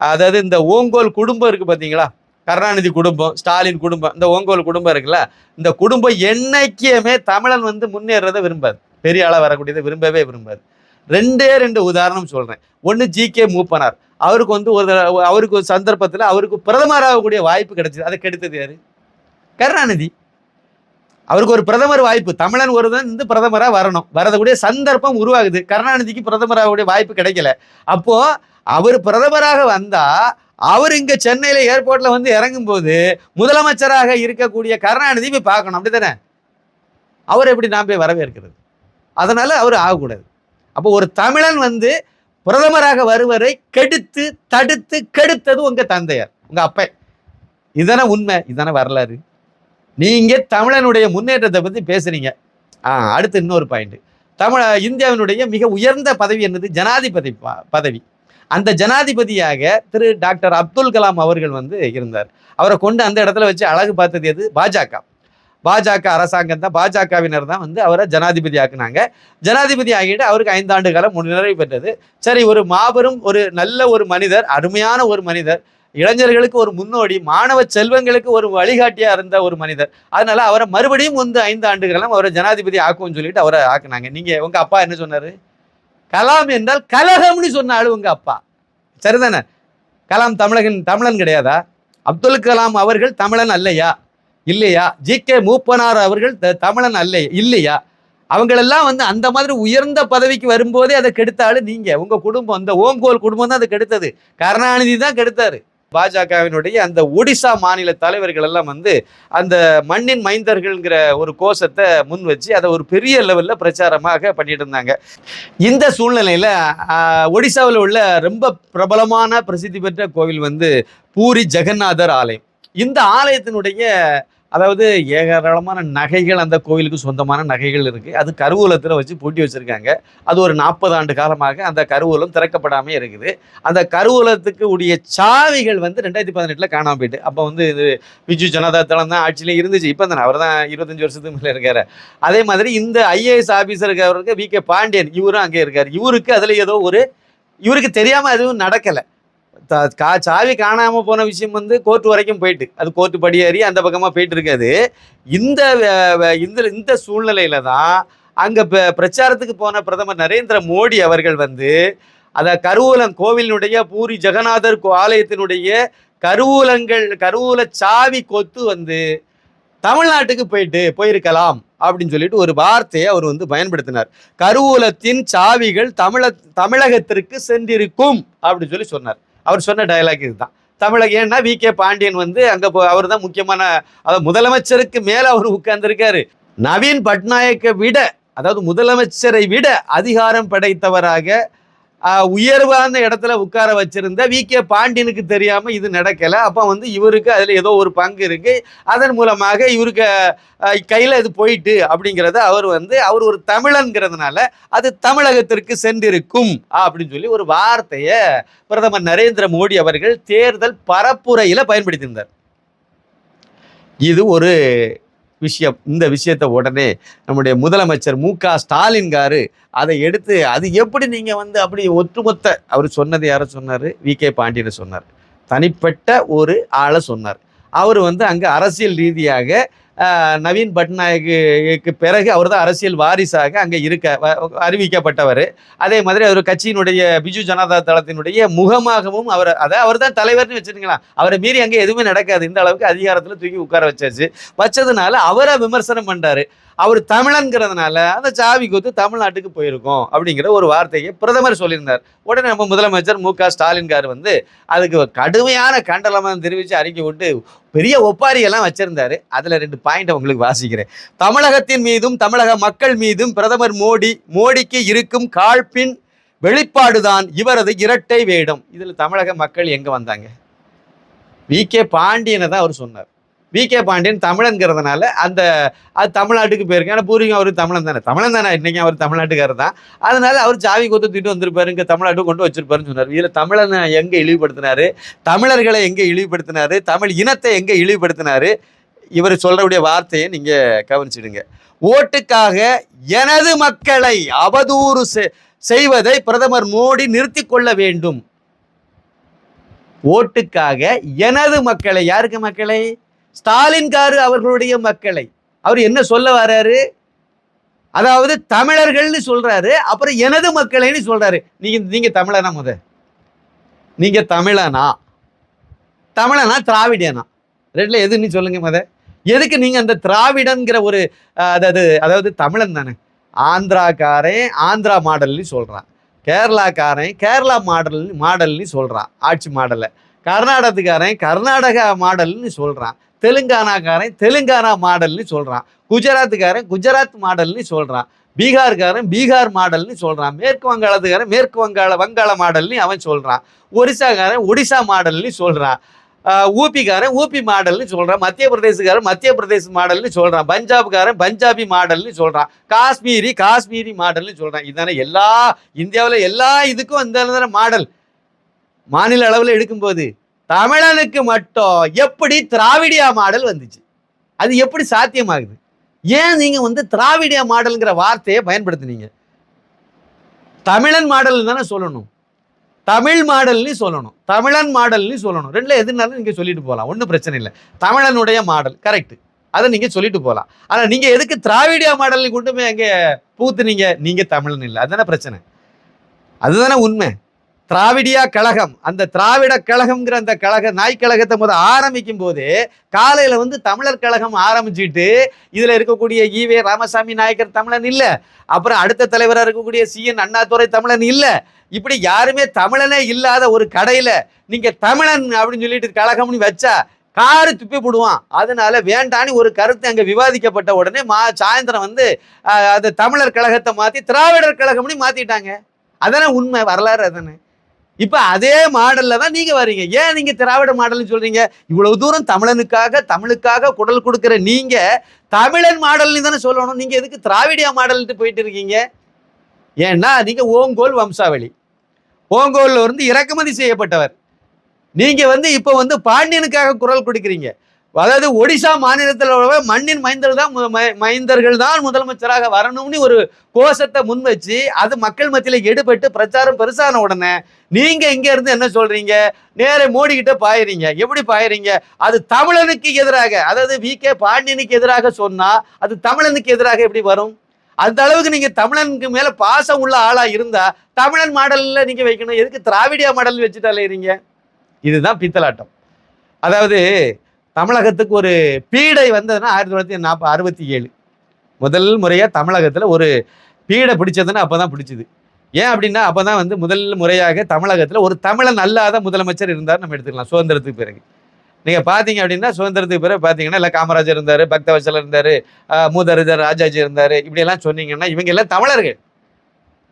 அதாவது இந்த ஓங்கோல் குடும்பம் இருக்கு பார்த்தீங்களா, கருணாநிதி குடும்பம், ஸ்டாலின் குடும்பம், இந்த ஓங்கோல் குடும்பம் இருக்குல்ல, இந்த குடும்பம் என்னைக்குமே தமிழன் வந்து முன்னேறதை விரும்பாது, பெரிய ஆளா வரக்கூடியதை விரும்பவே விரும்பாது. ரெண்டே ரெண்டு உதாரணம் சொல்றேன். ஒன்று ஜி.கே. மூப்பனார். அவருக்கு வந்து அவருக்கு ஒரு சந்தர்ப்பத்தில் அவருக்கு பிரதமராகக்கூடிய வாய்ப்பு கிடைச்சது. அதை கெடுத்தது யாரு? கருணாநிதி. அவருக்கு ஒரு பிரதமர் வாய்ப்பு, தமிழன் ஒருவன் வந்து பிரதமராக வரணும், வரக்கூடிய சந்தர்ப்பம் உருவாகுது. கருணாநிதிக்கு பிரதமராகக்கூடிய வாய்ப்பு கிடைக்கல. அப்போ அவர் பிரதமராக வந்தா அவர் இங்க சென்னையில ஏர்போர்ட்ல வந்து இறங்கும் போது முதலமைச்சராக இருக்கக்கூடிய கருணாநிதி போய் பார்க்கணும், அப்படித்தானே? அவர் எப்படி நான் போய் வரவேற்கிறது? அதனால அவர் ஆகக்கூடாது. அப்போ ஒரு தமிழன் வந்து பிரதமராக வருவரை கெடுத்து தடுத்து கெடுத்தது உங்க தந்தையார், உங்க அப்ப. இதான உண்மை, இதான வரலாறு. நீங்க தமிழனுடைய முன்னேற்றத்தை பத்தி பேசுறீங்க. அடுத்து இன்னொரு பாயிண்ட். இந்தியாவினுடைய மிக உயர்ந்த பதவி என்னது? ஜனாதிபதி பதவி. அந்த ஜனாதிபதியாக திரு டாக்டர் அப்துல் கலாம் அவர்கள் வந்து இருந்தார். அவரை கொண்டு அந்த இடத்துல வச்சு அழகு பார்த்தது எது? பாஜக அரசாங்கம் தான், பாஜகவினர் தான் வந்து அவரை ஜனாதிபதி ஆக்குனாங்க. ஜனாதிபதி ஆகிட்டு அவருக்கு 5 ஆண்டு காலம் நிறைவு பெற்றது. சரி, ஒரு மாபெரும் ஒரு நல்ல ஒரு மனிதர், அருமையான ஒரு மனிதர், இளைஞர்களுக்கு ஒரு முன்னோடி, மாணவ செல்வங்களுக்கு ஒரு வழிகாட்டியா இருந்த ஒரு மனிதர். அதனால அவரை மறுபடியும் வந்து 5 ஆண்டு காலம் அவரை ஜனாதிபதி ஆக்கும்னு சொல்லிட்டு அவரை ஆக்குனாங்க. நீங்க உங்க அப்பா என்ன சொன்னாரு? கலாம் என்றால் கலகம்னு சொன்னாலும் உங்க அப்பா. சரிதானே? கலாம் தமிழன் கிடையாதா? அப்துல் கலாம் அவர்கள் தமிழன் அல்லையா? இல்லையா? ஜி.கே. மூப்பனார் அவர்கள் தமிழன் இல்லையா? அவங்களெல்லாம் வந்து அந்த மாதிரி உயர்ந்த பதவிக்கு வரும்போதே அதை கெடுத்தாலும் நீங்க, உங்க குடும்பம், அந்த ஓங்கோல் குடும்பம் தான் அதை கெடுத்தது. கருணாநிதி தான் கெடுத்தாரு. பாஜகவினுடைய அந்த ஒடிசா மாநில தலைவர்கள் எல்லாம் வந்து அந்த மண்ணின் மைந்தர்கள்ங்கிற ஒரு கோஷத்தை முன் வச்சு அதை ஒரு பெரிய லெவலில் பிரச்சாரமாக பண்ணிட்டு இருந்தாங்க. இந்த சூழ்நிலையில் ஒடிசாவில் உள்ள ரொம்ப பிரபலமான பிரசித்தி பெற்ற கோவில் வந்து பூரி ஜெகநாதர் ஆலயம். இந்த ஆலயத்தினுடைய அதாவது ஏராளமான நகைகள், அந்த கோவிலுக்கு சொந்தமான நகைகள் இருக்குது. அது கருவூலத்தில் வச்சு பூட்டி வச்சுருக்காங்க. அது ஒரு 40 ஆண்டு காலமாக அந்த கருவூலம் திறக்கப்படாமல் இருக்குது. அந்த கருவூலத்துக்கு உடைய சாவிகள் வந்து 2018 காணாமல் போயிட்டு. அப்போ வந்து இது பிஜு ஜனதா தளம் தான் ஆட்சியிலே இருந்துச்சு. இப்போ தானே அவர் தான் 25 வருஷத்துக்கு மேலே இருக்கார். அதே மாதிரி இந்த ஐஏஎஸ் ஆஃபீஸருக்கு அவருக்கு வி.கே. பாண்டியன், இவரும் அங்கே இருக்கார். இவருக்கு அதில் ஏதோ இவருக்கு தெரியாமல் எதுவும் நடக்கலை. சாவி காணாமல் போன விஷயம் வந்து கோர்ட் வரைக்கும் போயிட்டு, அது கோர்ட்டு படியேறி அந்த பக்கமாக போயிட்டு இருக்காது. இந்த சூழ்நிலையில தான் அங்கே பிரச்சாரத்துக்கு போன பிரதமர் நரேந்திர மோடி அவர்கள் வந்து அதை கருவூலம், கோவிலினுடைய பூரி ஜெகநாதர் ஆலயத்தினுடைய கருவூல சாவி கொத்து வந்து தமிழ்நாட்டுக்கு போயிருக்கலாம் அப்படின்னு சொல்லிட்டு ஒரு வார்த்தையை அவர் வந்து பயன்படுத்தினார். கருவூலத்தின் சாவிகள் தமிழகத்திற்கு சென்றிருக்கும் அப்படின்னு சொல்லி சொன்னார். அவர் சொன்ன டயலாக் இதுதான். ஏன்னா வி.கே. பாண்டியன் வந்து அங்கே அவர் தான் முக்கியமான, அதாவது முதலமைச்சருக்கு மேலே அவர் உட்கார்ந்துருக்காரு. நவீன் பட்நாயக்கை விட, அதாவது முதலமைச்சரை விட அதிகாரம் படைத்தவராக உயர்வான இடத்துல உட்கார வச்சிருந்த வி.கே. பாண்டியனுக்கு தெரியாமல் இது நடக்கலை. அப்போ வந்து இவருக்கு அதில் ஏதோ ஒரு பங்கு இருக்குது, அதன் மூலமாக இவருக்கு கையில் இது போயிட்டு அப்படிங்கிறத அவர் ஒரு தமிழன்கிறதுனால அது தமிழகத்திற்கு சென்றிருக்கும் அப்படின்னு சொல்லி ஒரு வார்த்தையை பிரதமர் நரேந்திர மோடி அவர்கள் தேர்தல் பரப்புரையில் பயன்படுத்தியிருந்தார். இது ஒரு விஷயம். இந்த விஷயத்தை உடனே நம்முடைய முதலமைச்சர் மு.க. ஸ்டாலின் காரு அதை எடுத்து, அது எப்படி நீங்கள் வந்து அப்படி ஒட்டுமொத்த, அவர் சொன்னது யாரை சொன்னார்? வி.கே. பாண்டியனை சொன்னார். தனிப்பட்ட ஒரு ஆளை சொன்னார். அவர் வந்து அங்கே அரசியல் ரீதியாக நவீன் பட்நாயக்கு பிறகு அவர் தான் அரசியல் வாரிசாக அங்கே அறிவிக்கப்பட்டவர். அதே மாதிரி அவர் கட்சியினுடைய பிஜு ஜனதா தளத்தினுடைய முகமாகவும் அவர் தான் தலைவர்னு வச்சுருக்கலாம். அவரை மீறி அங்கே எதுவுமே நடக்காது. இந்த அளவுக்கு அதிகாரத்தில் தூக்கி உட்கார வச்சதுனால அவரை விமர்சனம் பண்ணுறாரு. அவர் தமிழன்கிறதுனால அந்த சாவி கொத்து தமிழ்நாட்டுக்கு போயிருக்கோம் அப்படிங்கிற ஒரு வார்த்தையை பிரதமர் சொல்லியிருந்தார். உடனே நம்ம முதலமைச்சர் மு.க. ஸ்டாலின் கார் வந்து அதுக்கு கடுமையான கண்டனமாக தெரிவித்து அறிக்கை விட்டு பெரிய ஒப்பாரியெல்லாம் வச்சிருந்தாரு. அதில் 2 பாயிண்ட் உங்களுக்கு வாசிக்கிறேன். தமிழகத்தின் மீதும் தமிழக மக்கள் மீதும் பிரதமர் மோடிக்கு இருக்கும் காழ்ப்பின் வெளிப்பாடுதான் இவரது இரட்டை வேடம். இதில் தமிழக மக்கள் எங்கே வந்தாங்க? வி.கே. பாண்டியனை தான் அவர் சொன்னார். வி.கே. பாண்டியன் தமிழன்கிறதுனால அது தமிழ்நாட்டுக்கு போயிருக்கு. ஏன்னா பூரிங்க அவர் தமிழன் தானே, இன்னைக்கு அவர் தமிழ்நாட்டுக்காரர் தான். அதனால அவர் சாவி கொத்துட்டு வந்திருப்பாரு, இங்கே தமிழ்நாட்டுக்கு கொண்டு வச்சிருப்பாருன்னு சொன்னார். இதில் தமிழனை எங்கே இழிவுபடுத்தினாரு? தமிழர்களை எங்கே இழிவுபடுத்தினாரு? தமிழ் இனத்தை எங்கே இழிவுபடுத்தினாரு? இவர் சொல்றக்கூடிய வார்த்தையை நீங்க கவனிச்சிடுங்க. ஓட்டுக்காக எனது மக்களை அவதூறு செய்வதை பிரதமர் மோடி நிறுத்தி கொள்ள வேண்டும். ஓட்டுக்காக எனது மக்களை, யாருக்கு மக்களை? ஸ்டாலின்காரு அவர்களுடைய மக்களை. அவர் என்ன சொல்ல வர்றாரு? அதாவது தமிழர்கள்னு சொல்றாரு, அப்புறம் எனது மக்களைன்னு சொல்றாரு. நீங்க தமிழனா? நீங்க தமிழனா திராவிடியனா? ரெண்டுல எதுன்னு சொல்லுங்க எதுக்கு நீங்க அந்த திராவிடன்கிற ஒரு அதாவது தமிழன் தானே. ஆந்திராக்காரன் ஆந்திரா மாடல்னு சொல்றான், கேரளாக்காரன் கேரளா மாடல்னு சொல்றான் ஆட்சி மாடலை, கர்நாடகத்துக்காரன் கர்நாடகா மாடல்னு சொல்றான், தெலுங்கானாக்காரன் தெலுங்கானா மாடல்னு சொல்றான், குஜராத்துக்காரன் குஜராத் மாடல்னு சொல்றான், பீகார்காரன் பீகார் மாடல்னு சொல்றான், மேற்கு வங்காளத்துக்காரன் மேற்கு வங்காள மாடல்னு அவன் சொல்றான், ஒரிசாக்காரன் ஒடிசா மாடல்னு சொல்றான், ஊபிக்காரன் ஊபி மாடல்னு சொல்றான், மத்திய பிரதேசக்காரன் மத்திய பிரதேச மாடல்னு சொல்றான், பஞ்சாப்காரன் பஞ்சாபி மாடல்னு சொல்றான், காஷ்மீரி மாடல்னு சொல்றான். இதுதானே எல்லா இந்தியாவில் எல்லா இதுக்கும் இந்த மாடல். மாநில அளவில் எடுக்கும்போது தமிழனுக்கு மட்டும் எப்படி திராவிடியா மாடல் வந்துச்சு? அது எப்படி சாத்தியமாகுது? ஏன் நீங்க திராவிடியா மாடல்ங்கிற வார்த்தையை பயன்படுத்தினீங்க? தமிழன் மாடல் தானே சொல்லணும், தமிழ் மாடல்னு சொல்லணும், தமிழன் மாடல்னு சொல்லணும். ரெண்டுல எதுனாலும் நீங்க சொல்லிட்டு போகலாம், ஒன்றும் பிரச்சனை இல்லை. தமிழனுடைய மாடல் கரெக்ட், அதை நீங்க சொல்லிட்டு போகலாம். ஆனா நீங்க எதுக்கு திராவிடியா மாடல் கொண்டு போய் அங்கே பூத்துனீங்க? நீங்க தமிழன் இல்லை, அதுதானே பிரச்சனை, அதுதானே உண்மை. திராவிடியா கழகம், அந்த திராவிட கழகம்ங்கிற அந்த நாய் கழகத்தை ஆரம்பிக்கும் போது காலையில தமிழர் கழகம் ஆரம்பிச்சுட்டு இதுல இருக்கக்கூடிய ஈவே ராமசாமி நாயக்கர் தமிழன் இல்ல, அப்புறம் அடுத்த தலைவராக இருக்கக்கூடிய CN அண்ணாதுரை தமிழன் இல்ல, இப்படி யாருமே தமிழனே இல்லாத ஒரு கடையில நீங்க தமிழன் அப்படின்னு சொல்லிட்டு கழகம்னு வச்சா காரு துப்பி போடுவான். அதனால வேண்டான்னு ஒரு கருத்து அங்க விவாதிக்கப்பட்ட உடனே சாயந்தரம் அந்த தமிழர் கழகத்தை மாத்தி திராவிடர் கழகம்னு மாத்திட்டாங்க. அதானே உண்மை, வரலாறு அதானே. இப்ப அதே மாடல்ல தான் நீங்க வரீங்க. ஏன் நீங்க திராவிட மாடல்னு சொல்றீங்க? இவ்வளவு தூரம் தமிழுக்காக குரல் கொடுக்கிற நீங்க தமிழன் மாடல்னு தானே சொல்லணும். நீங்க எதுக்கு திராவிடியா மாடல்ட்டு போயிட்டு இருக்கீங்க? ஏன்னா நீங்க ஓங்கோல் வம்சாவளி, ஓங்கோல்ல இறக்குமதி செய்யப்பட்டவர். நீங்க இப்ப பாண்டியனுக்காக குரல் கொடுக்கிறீங்க. அதாவது ஒடிசா மாநிலத்தில் மண்ணின் மைந்தர்கள் தான் முதலமைச்சராக வரணும்னு ஒரு கோஷத்தை முன் வச்சு அது மக்கள் மத்தியில எடுபட்டு பிரச்சாரம் பெருசான உடனே நீங்க இங்க இருந்து என்ன சொல்றீங்க? நேரே மோடி கிட்ட பாயிறீங்க. எப்படி பாயிறீங்க? அது தமிழனுக்கு எதிராக, அதாவது VK பாண்டியனுக்கு எதிராக சொன்னா அது தமிழனுக்கு எதிராக எப்படி வரும்? அந்த அளவுக்கு நீங்க தமிழனுக்கு மேல பாசம் உள்ள ஆளா இருந்தா தமிழன் மாடல்ல நீங்க வைக்கணும். எதுக்கு திராவிடியா மாடல் வச்சுட்டாலேறீங்க? இதுதான் பித்தலாட்டம். அதாவது தமிழகத்துக்கு ஒரு பீடை வந்ததுன்னா 1967 முதல் முறையா தமிழகத்துல ஒரு பீடை பிடிச்சதுன்னா அப்பதான் பிடிச்சது. ஏன் அப்படின்னா அப்பதான் முதல் முறையாக தமிழகத்துல ஒரு தமிழன் அல்லாத முதலமைச்சர் இருந்தார் நம்ம எடுத்துக்கலாம். சுதந்திரத்துக்கு பிறகு நீங்க பாத்தீங்க அப்படின்னா சுதந்திரத்துக்கு பிறகு பாத்தீங்கன்னா இல்ல காமராஜர் இருந்தாரு, பக்தவச்சலர் இருந்தாரு, மூதறிஞர் ராஜாஜி இருந்தாரு, இப்படி எல்லாம் சொன்னீங்கன்னா இவங்க எல்லாம் தமிழர்கள்.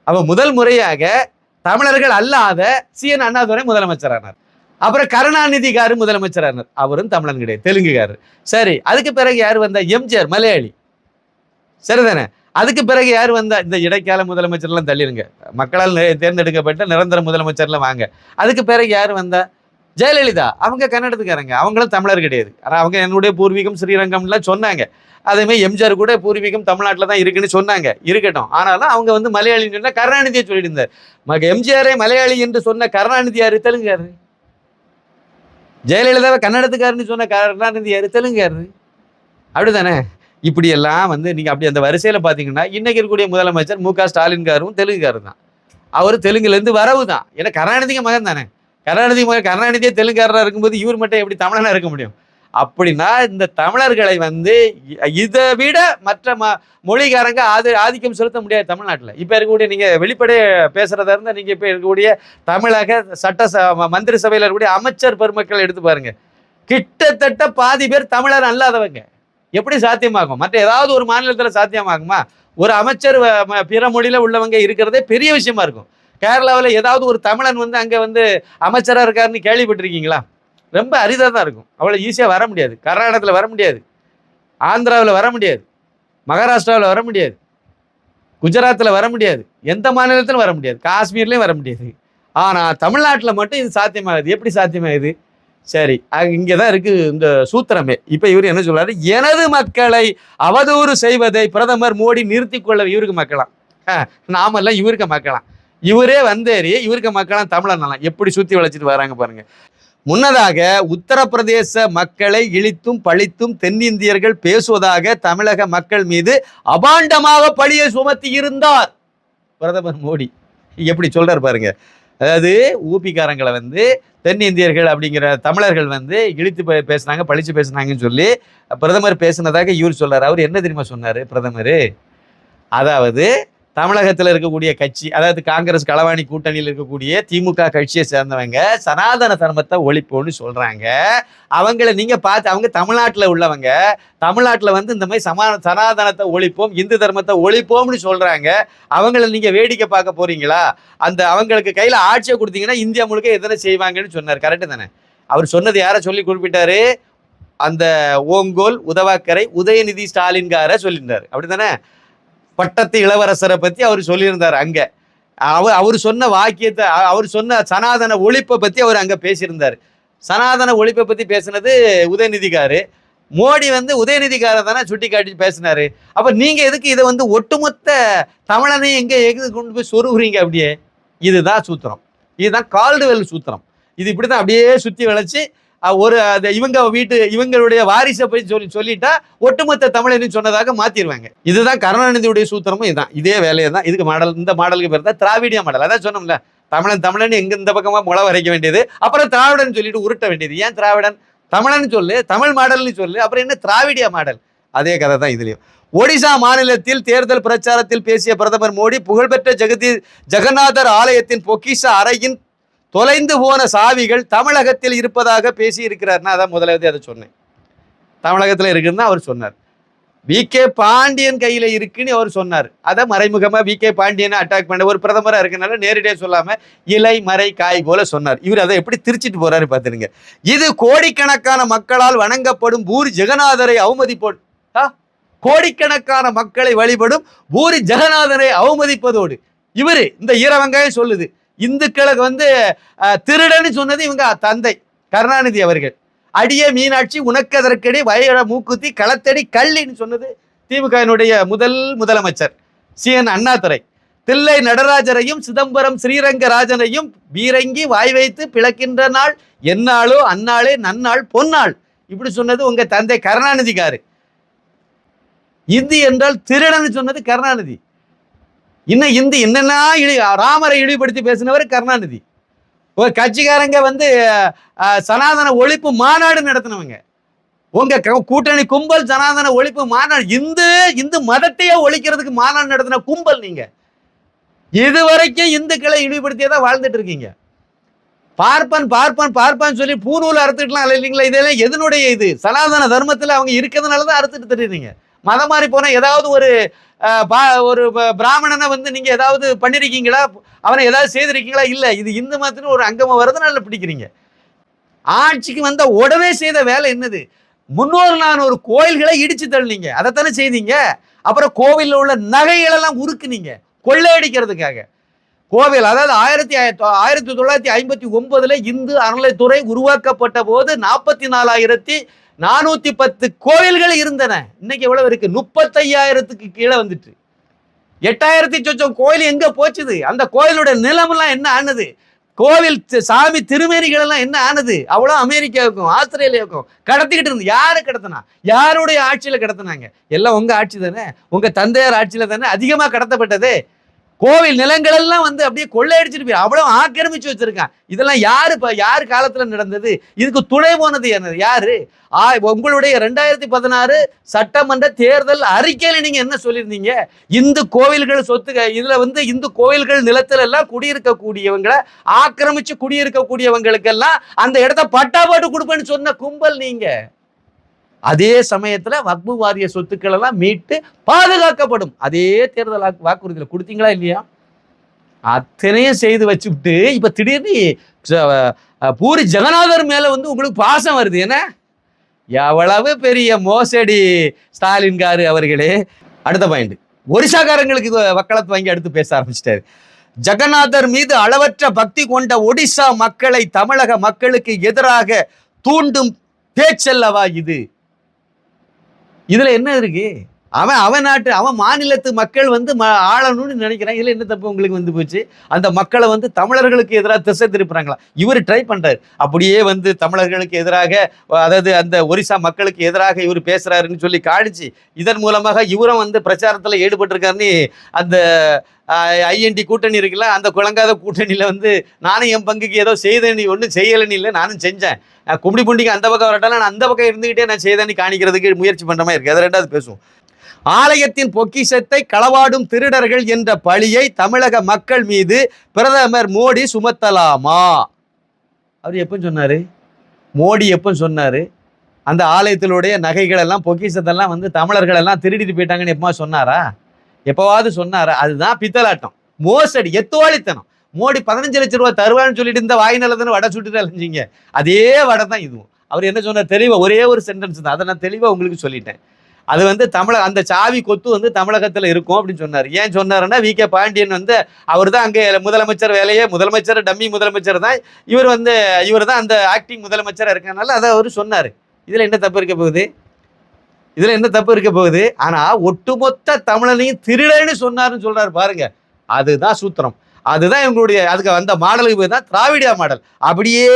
அப்ப முதல் முறையாக தமிழர்கள் அல்லாத CN அண்ணாதுரை முதலமைச்சரானார். அப்புறம் கருணாநிதிகாரு முதலமைச்சரானார், அவரும் தமிழன் கிடையாது, தெலுங்குகாரு. சரி, அதுக்கு பிறகு யார் வந்தா? எம்ஜிஆர் மலையாளி, சரிதானே. அதுக்கு பிறகு யார் வந்தா? இந்த இடைக்கால முதலமைச்சர்லாம் தள்ளிருங்க, மக்களால் தேர்ந்தெடுக்கப்பட்ட நிரந்தர முதலமைச்சர்லாம் வாங்க. அதுக்கு பிறகு யார் வந்தா? ஜெயலலிதா, அவங்க கன்னடத்துக்காரங்க, அவங்களும் தமிழர் கிடையாது. ஆனால் அவங்க என்னுடைய பூர்வீகம் ஸ்ரீரங்கம்லாம் சொன்னாங்க. அதேமாதிரி எம்ஜிஆர் கூட பூர்வீகம் தமிழ்நாட்டில் தான் இருக்குன்னு சொன்னாங்க. இருக்கட்டும், ஆனாலும் அவங்க மலையாளின்னு சொன்னா கருணாநிதியை சொல்லிட்டு இருந்தார். எம்ஜிஆரே மலையாளி என்று சொன்ன கருணாநிதி யாரு? தெலுங்காரு. ஜெயலலிதாவை கன்னடத்துக்காருன்னு சொன்ன கருணாநிதி யாரு? தெலுங்காரு. அப்படித்தானே. இப்படியெல்லாம் நீங்க அப்படி அந்த வரிசையில பாத்தீங்கன்னா இன்னைக்கு இருக்கக்கூடிய முதலமைச்சர் MK ஸ்டாலின்காரும் தெலுங்குகாரு தான். அவர் தெலுங்குல இருந்து வரவு தான். ஏன்னா கருணாநிதிக்கு மகன் தானே. கருணாநிதியே தெலுங்குகாரராக இருக்கும்போது இவர் மட்டும் எப்படி தமிழனா இருக்க முடியும்? அப்படின்னா இந்த தமிழர்களை இதை விட மற்ற மொழிகாரங்க ஆதிக்கம் செலுத்த முடியாது தமிழ்நாட்டில். இப்போ இருக்கக்கூடிய நீங்க வெளிப்படைய பேசுறதா இருந்தா நீங்க இப்போ இருக்கக்கூடிய தமிழக மந்திரி சபையில் இருக்கக்கூடிய அமைச்சர் பெருமக்கள் எடுத்து பாருங்க, கிட்டத்தட்ட பாதி பேர் தமிழர் அல்லாதவங்க. எப்படி சாத்தியமாகும்? மற்ற ஏதாவது ஒரு மாநிலத்தில் சாத்தியமாகுமா? ஒரு அமைச்சர் பிற மொழியில உள்ளவங்க இருக்கிறதே பெரிய விஷயமா இருக்கும். கேரளாவில் ஏதாவது ஒரு தமிழன் அங்கே அமைச்சராக இருக்காருன்னு கேள்விப்பட்டிருக்கீங்களா? ரொம்ப அரிதாக தான் இருக்கும். அவ்வளோ ஈஸியாக வர முடியாது. கர்நாடகத்தில் வர முடியாது, ஆந்திராவில் வர முடியாது, மகாராஷ்டிராவில் வர முடியாது, குஜராத்தில் வர முடியாது, எந்த மாநிலத்திலும் வர முடியாது, காஷ்மீர்லேயும் வர முடியாது. ஆனால் தமிழ்நாட்டில் மட்டும் இது சாத்தியமாகுது. எப்படி சாத்தியமாகுது? சரி, இங்கே தான் இருக்குது இந்த சூத்திரமே. இப்போ இவர் என்ன சொல்றாரு? எனது மக்களை அவதூறு செய்வதை பிரதமர் மோடி நிறுத்தி கொள்ள. இவருக்கு மக்களாம், நாமெல்லாம் இவருக்கு மக்களாம். இவரே வந்தேறி இவருக்கு மக்களாம் தமிழன் எப்படி சுற்றி வளைச்சிட்டு வராங்க பாருங்க. முன்னதாக உத்தரப்பிரதேச மக்களை இழித்தும் பழித்தும் தென்னிந்தியர்கள் பேசுவதாக தமிழக மக்கள் மீது அபாண்டமாக பழியை சுமத்தி இருந்தார் பிரதமர் மோடி. எப்படி சொல்றாரு பாருங்க. அதாவது ஊபிக்காரங்களை வந்து தென்னிந்தியர்கள் அப்படிங்கிற தமிழர்கள் வந்து இழித்து பேசினாங்க, பழிச்சு பேசினாங்கன்னு சொல்லி பிரதமர் பேசினதாக இவர் சொல்றாரு. அவர் என்ன தெரியுமா சொன்னாரு பிரதமர்? அதாவது தமிழகத்தில் இருக்கக்கூடிய கட்சி, அதாவது காங்கிரஸ் களவாணி கூட்டணியில் இருக்கக்கூடிய திமுக கட்சியை சேர்ந்தவங்க சனாதன தர்மத்தை ஒழிப்போன்னு சொல்றாங்க. அவங்கள நீங்க பார்த்து, அவங்க தமிழ்நாட்டில் உள்ளவங்க, தமிழ்நாட்டில் வந்து இந்த மாதிரி சனாதனத்தை ஒழிப்போம், இந்து தர்மத்தை ஒழிப்போம்னு சொல்றாங்க. அவங்கள நீங்க வேடிக்கை பார்க்க போறீங்களா? அந்த அவங்களுக்கு கையில ஆட்சியை கொடுத்தீங்கன்னா இந்தியா முழுக்க எதனை செய்வாங்கன்னு சொன்னார். கரெக்டு தானே? அவர் சொன்னது யாரை சொல்லி குறிப்பிட்டாரு? அந்த ஓங்கோல் உதவாக்கரை உதயநிதி ஸ்டாலின்கார சொல்லியிருந்தார். அப்படித்தானே? பட்டத்து இளவரசரை பத்தி அவர் சொல்லியிருந்தார். அங்க அவர் சொன்ன வாக்கியத்தை, அவர் சொன்ன சனாதன ஒழிப்பை பத்தி அவர் அங்க பேசியிருந்தார். சனாதன ஒழிப்பை பத்தி பேசினது உதயநிதிக்காரு. மோடி வந்து உதயநிதிக்கார தானே சுட்டி காட்டி பேசினாரு. அப்ப நீங்க எதுக்கு இதை வந்து ஒட்டுமொத்த தமிழனையும் எங்க கொண்டு போய் சொருகுறீங்க? அப்படியே இதுதான் சூத்திரம், இதுதான் கால்டுவெல் சூத்திரம். இது இப்படிதான் அப்படியே சுத்தி வளைச்சு ஒரு இவங்களுடைய வாரிசை போய் சொல்லிட்டா ஒட்டுமொத்த தமிழன்னு சொன்னதாக மாத்திடுவாங்க. இதுதான் கருணாநிதியுடைய சூத்திரமும் இதுதான். இதே வேலையை தான் இதுக்கு மாடல். இந்த மாடலுக்கு பேர் தான் திராவிடியா மாடல். அதான் சொன்னோம்ல, தமிழன் எங்க இந்த பக்கமா முளை வரைக்க வேண்டியது, அப்புறம் திராவிடன் சொல்லிட்டு உருட்ட வேண்டியது. ஏன் திராவிடன்? தமிழன் சொல்லு, தமிழ் மாடல்னு சொல்லு, அப்புறம் என்ன திராவிடியா மாடல்? அதே கதை தான் இதுலயும். ஒடிசா மாநிலத்தில் தேர்தல் பிரச்சாரத்தில் பேசிய பிரதமர் மோடி புகழ்பெற்ற ஜெகநாதர் ஆலயத்தின் பொக்கிஷ அறையின் தொலைந்து போன சாவிகள் தமிழகத்தில் இருப்பதாக பேசி இருக்கிறார். நான் அதான் முதலாவது அதை சொன்னேன். தமிழகத்தில் இருக்குன்னு அவர் சொன்னார். வி.கே. பாண்டியன் கையில இருக்குன்னு அவர் சொன்னார். அதை மறைமுகமா வி.கே. பாண்டியனை அட்டாக் பண்ண ஒரு பிரதமரா இருக்கனால நேரடியாக சொல்லாம இலை மறை காய் போல சொன்னார். இவர் அதை எப்படி திருச்சிட்டு போறாரு பார்த்துருங்க. இது கோடிக்கணக்கான மக்களால் வணங்கப்படும் பூரி ஜெகநாதரை அவமதிப்போடு, கோடிக்கணக்கான மக்களை வழிபடும் பூரி ஜெகநாதரை அவமதிப்பதோடு இவரு இந்த ஈரவங்காயம் சொல்லுது. இந்துக்களுக்கு வந்து திருடன்னு சொன்னது இவங்க தந்தை கருணாநிதி அவர்கள். அடிய மீனாட்சி உனக்கதற்கடி வயட மூக்குத்தி களத்தடி கள்ளின்னு சொன்னது திமுகவினுடைய முதலமைச்சர் சி.என். அண்ணாதுரை. தில்லை நடராஜரையும் சிதம்பரம் ஸ்ரீரங்கராஜனையும் பீரங்கி வாய் வைத்து பிளக்கின்ற நாள் எந்நாளோ அந்நாளே நன்னாள் பொன்னாள் இப்படி சொன்னது உங்க தந்தை கருணாநிதிக்காரு. இந்தி என்றால் திருடன்னு சொன்னது கருணாநிதி. இன்னும் இந்தி என்னன்னா ராமரை இழிவுபடுத்தி பேசினவர் கருணாநிதி. ஒரு கட்சிக்காரங்க வந்து சனாதன ஒழிப்பு மாநாடு நடத்தினவங்க. உங்க கூட்டணி கும்பல் சனாதன ஒழிப்பு மாநாடு, இந்து மதத்தையே ஒழிக்கிறதுக்கு மாநாடு நடத்தின கும்பல் நீங்க. இதுவரைக்கும் இந்துக்களை இழிவுபடுத்தியதான் வாழ்ந்துட்டு இருக்கீங்க. பார்ப்பன் சொல்லி பூநூல் அறுத்துக்கலாம் இல்லைங்களா? இதெல்லாம் எதனுடைய இது? சனாதன தர்மத்தில் அவங்க இருக்கிறதுனாலதான் அறுத்துட்டு தெரியுறீங்க. மதம் மாறி போன ஏதாவது ஒரு பிராமணனை வந்து நீங்க ஏதாவது பண்ணிருக்கீங்களா? அவனை ஏதாவது செய்திருக்கீங்களா? இல்ல. இது இந்து மதத்தின் ஒரு அங்கமா வருதுனால பிடிக்கிறீங்க. ஆட்சிக்கு வந்த உடனே செய்த வேலை என்னது? 300-400 கோயில்களை இடிச்சு தள்ளினீங்க. அதைத்தானே செய்தீங்க. அப்புறம் கோவிலில் உள்ள நகைகள் எல்லாம் உருக்குனீங்க கொள்ளையடிக்கிறதுக்காக. கோவில், அதாவது 1959 இந்து அறநிலைத்துறை உருவாக்கப்பட்ட போது 44,410 கோவில்கள் இருந்தன. இன்னைக்கு எவ்வளவு இருக்கு? 35,000க்கு கீழே வந்துட்டு 8,000 சொச்சம் கோயில் எங்க போச்சுது? அந்த கோயிலோட நிலமெல்லாம் என்ன ஆனது? கோவில் சாமி திருமேனிகள் எல்லாம் என்ன ஆனது? அவ்வளோ அமெரிக்காவுக்கும் ஆஸ்திரேலியாவுக்கும் கடத்திக்கிட்டு இருந்து. யாரு கடத்தினா? யாருடைய ஆட்சியில கடத்தினாங்க? எல்லாம் உங்க ஆட்சி தானே, உங்க தந்தையார் ஆட்சியில தானே அதிகமா கடத்தப்பட்டது. கோவில் நிலங்கள் எல்லாம் வந்து அப்படியே கொள்ளையடிச்சிட்டு போய் அவ்வளவு ஆக்கிரமிச்சு வச்சிருக்கான். இதெல்லாம் யாரு காலத்துல நடந்தது? இதுக்கு துணை போனது யாரு? உங்களுடைய 2016 சட்டமன்ற தேர்தல் அறிக்கையில நீங்க என்ன சொல்லியிருந்தீங்க? இந்து கோவில்கள் சொத்து, இதுல வந்து இந்து கோவில்கள் நிலத்துல எல்லாம் குடியிருக்கக்கூடியவங்களை ஆக்கிரமிச்சு குடியிருக்கக்கூடியவங்களுக்கெல்லாம் அந்த இடத்த பட்டா போட்டு கொடுப்பேன்னு சொன்ன கும்பல் நீங்க. அதே சமயத்துல வக்பு வாரிய சொத்துக்கள் எல்லாம் மீட்டு பாதுகாக்கப்படும். அதே தேர்தல் வாக்குறுதியில் கொடுத்தீங்களா இல்லையா? அத்தனையும் செய்து வச்சுக்கிட்டு இப்ப திடீர்னு பூரி ஜெகநாதர் மேல வந்து உங்களுக்கு பாசம் வருது. என்ன எவ்வளவு பெரிய மோசடி ஸ்டாலின்காரு அவர்களே. அடுத்த பாயிண்ட், ஒரிசாக்காரங்களுக்கு வக்காலத்து வாங்கி அடுத்து பேச ஆரம்பிச்சிட்டாரு. ஜெகநாதர் மீது அளவற்ற பக்தி கொண்ட ஒடிசா மக்களை தமிழக மக்களுக்கு எதிராக தூண்டும் பேச்சல்லவா இது? இதுல என்ன இருக்கு? அவன் மாநிலத்து மக்கள் வந்து ஆளணும்னு நினைக்கிறான். இல்லை, என்ன தப்பு உங்களுக்கு வந்து போச்சு? அந்த மக்களை வந்து தமிழர்களுக்கு எதிராக திசை திருப்புறாங்களா? இவர் ட்ரை பண்றாரு. அப்படியே வந்து தமிழர்களுக்கு எதிராக, அதாவது அந்த ஒரிசா மக்களுக்கு எதிராக இவர் பேசுறாருன்னு சொல்லி காணிச்சு, இதன் மூலமாக இவரும் வந்து பிரச்சாரத்தில் ஈடுபட்டிருக்காருன்னு அந்த ஐஎன்டி கூட்டணி இருக்குல்ல, அந்த குழங்காத கூட்டணியில் வந்து நானும் என் பங்குக்கு ஏதோ செய்தேன், நீ ஒன்றும் செய்யலைன்னு இல்லை, நானும் செஞ்சேன். கும்படி புண்டிக்கு அந்த பக்கம் வரட்டாலும் நான் அந்த பக்கம் இருந்துகிட்டே நான் செய்தேன்னு காணிக்கிறதுக்கு முயற்சி பண்ணுற மாதிரி இருக்கு. அதை ரெண்டாவது பேசுவோம். ஆலயத்தின் பொக்கிஷத்தை களவாடும் திருடர்கள் என்ற பழியை தமிழக மக்கள் மீது பிரதமர் மோடி சுமத்தலாமா? அவர் எப்போ சொன்னாரு? மோடி எப்போ சொன்னாரு? அந்த ஆலயத்தினுடைய நகைகள் எல்லாம், பொக்கிஷத்தெல்லாம் வந்து தமிழர்கள் எல்லாம் திருடிட்டு போயிட்டாங்கன்னு எப்போ சொன்னாரா? எப்பவாவது சொன்னாரா? அதுதான் பித்தலாட்டம், மோசடி, எத்தோழித்தனம். மோடி 15 லட்சம் ரூபாய் தருவான்னு சொல்லிட்டு இந்த வாய் நல்லதுன்னு வடை சுட்டுட்டு அலைஞ்சிங்க. அதே வடை தான் இதுவும். அவர் என்ன சொன்னார் தெளிவா? ஒரே ஒரு சென்டென்ஸ் தான், அதை நான் தெளிவாக உங்களுக்கு சொல்லிட்டேன். அது வந்து அந்த சாவி கொத்து வந்து தமிழகத்தில் இருக்கும் அப்படின்னு சொன்னார். ஏன் சொன்னாருன்னா, வி.கே. பாண்டியன் வந்து அவர் தான் அங்கே முதலமைச்சர் வேலையே, முதலமைச்சர் டம்மி முதலமைச்சர் தான் இவர் தான் அந்த ஆக்டிங் முதலமைச்சராக இருக்கனால அதை அவர் சொன்னார். இதில் என்ன தப்பு இருக்க போகுது? இதில் என்ன தப்பு இருக்க போகுது? ஆனால் ஒட்டுமொத்த தமிழனையும் திருடன்னு சொன்னாருன்னு சொல்றாரு பாருங்க, அதுதான் சூத்திரம். அதுதான் இவங்களுடைய அதுக்கு அந்த மாடலுக்கு போய் தான் திராவிடியா மாடல். அப்படியே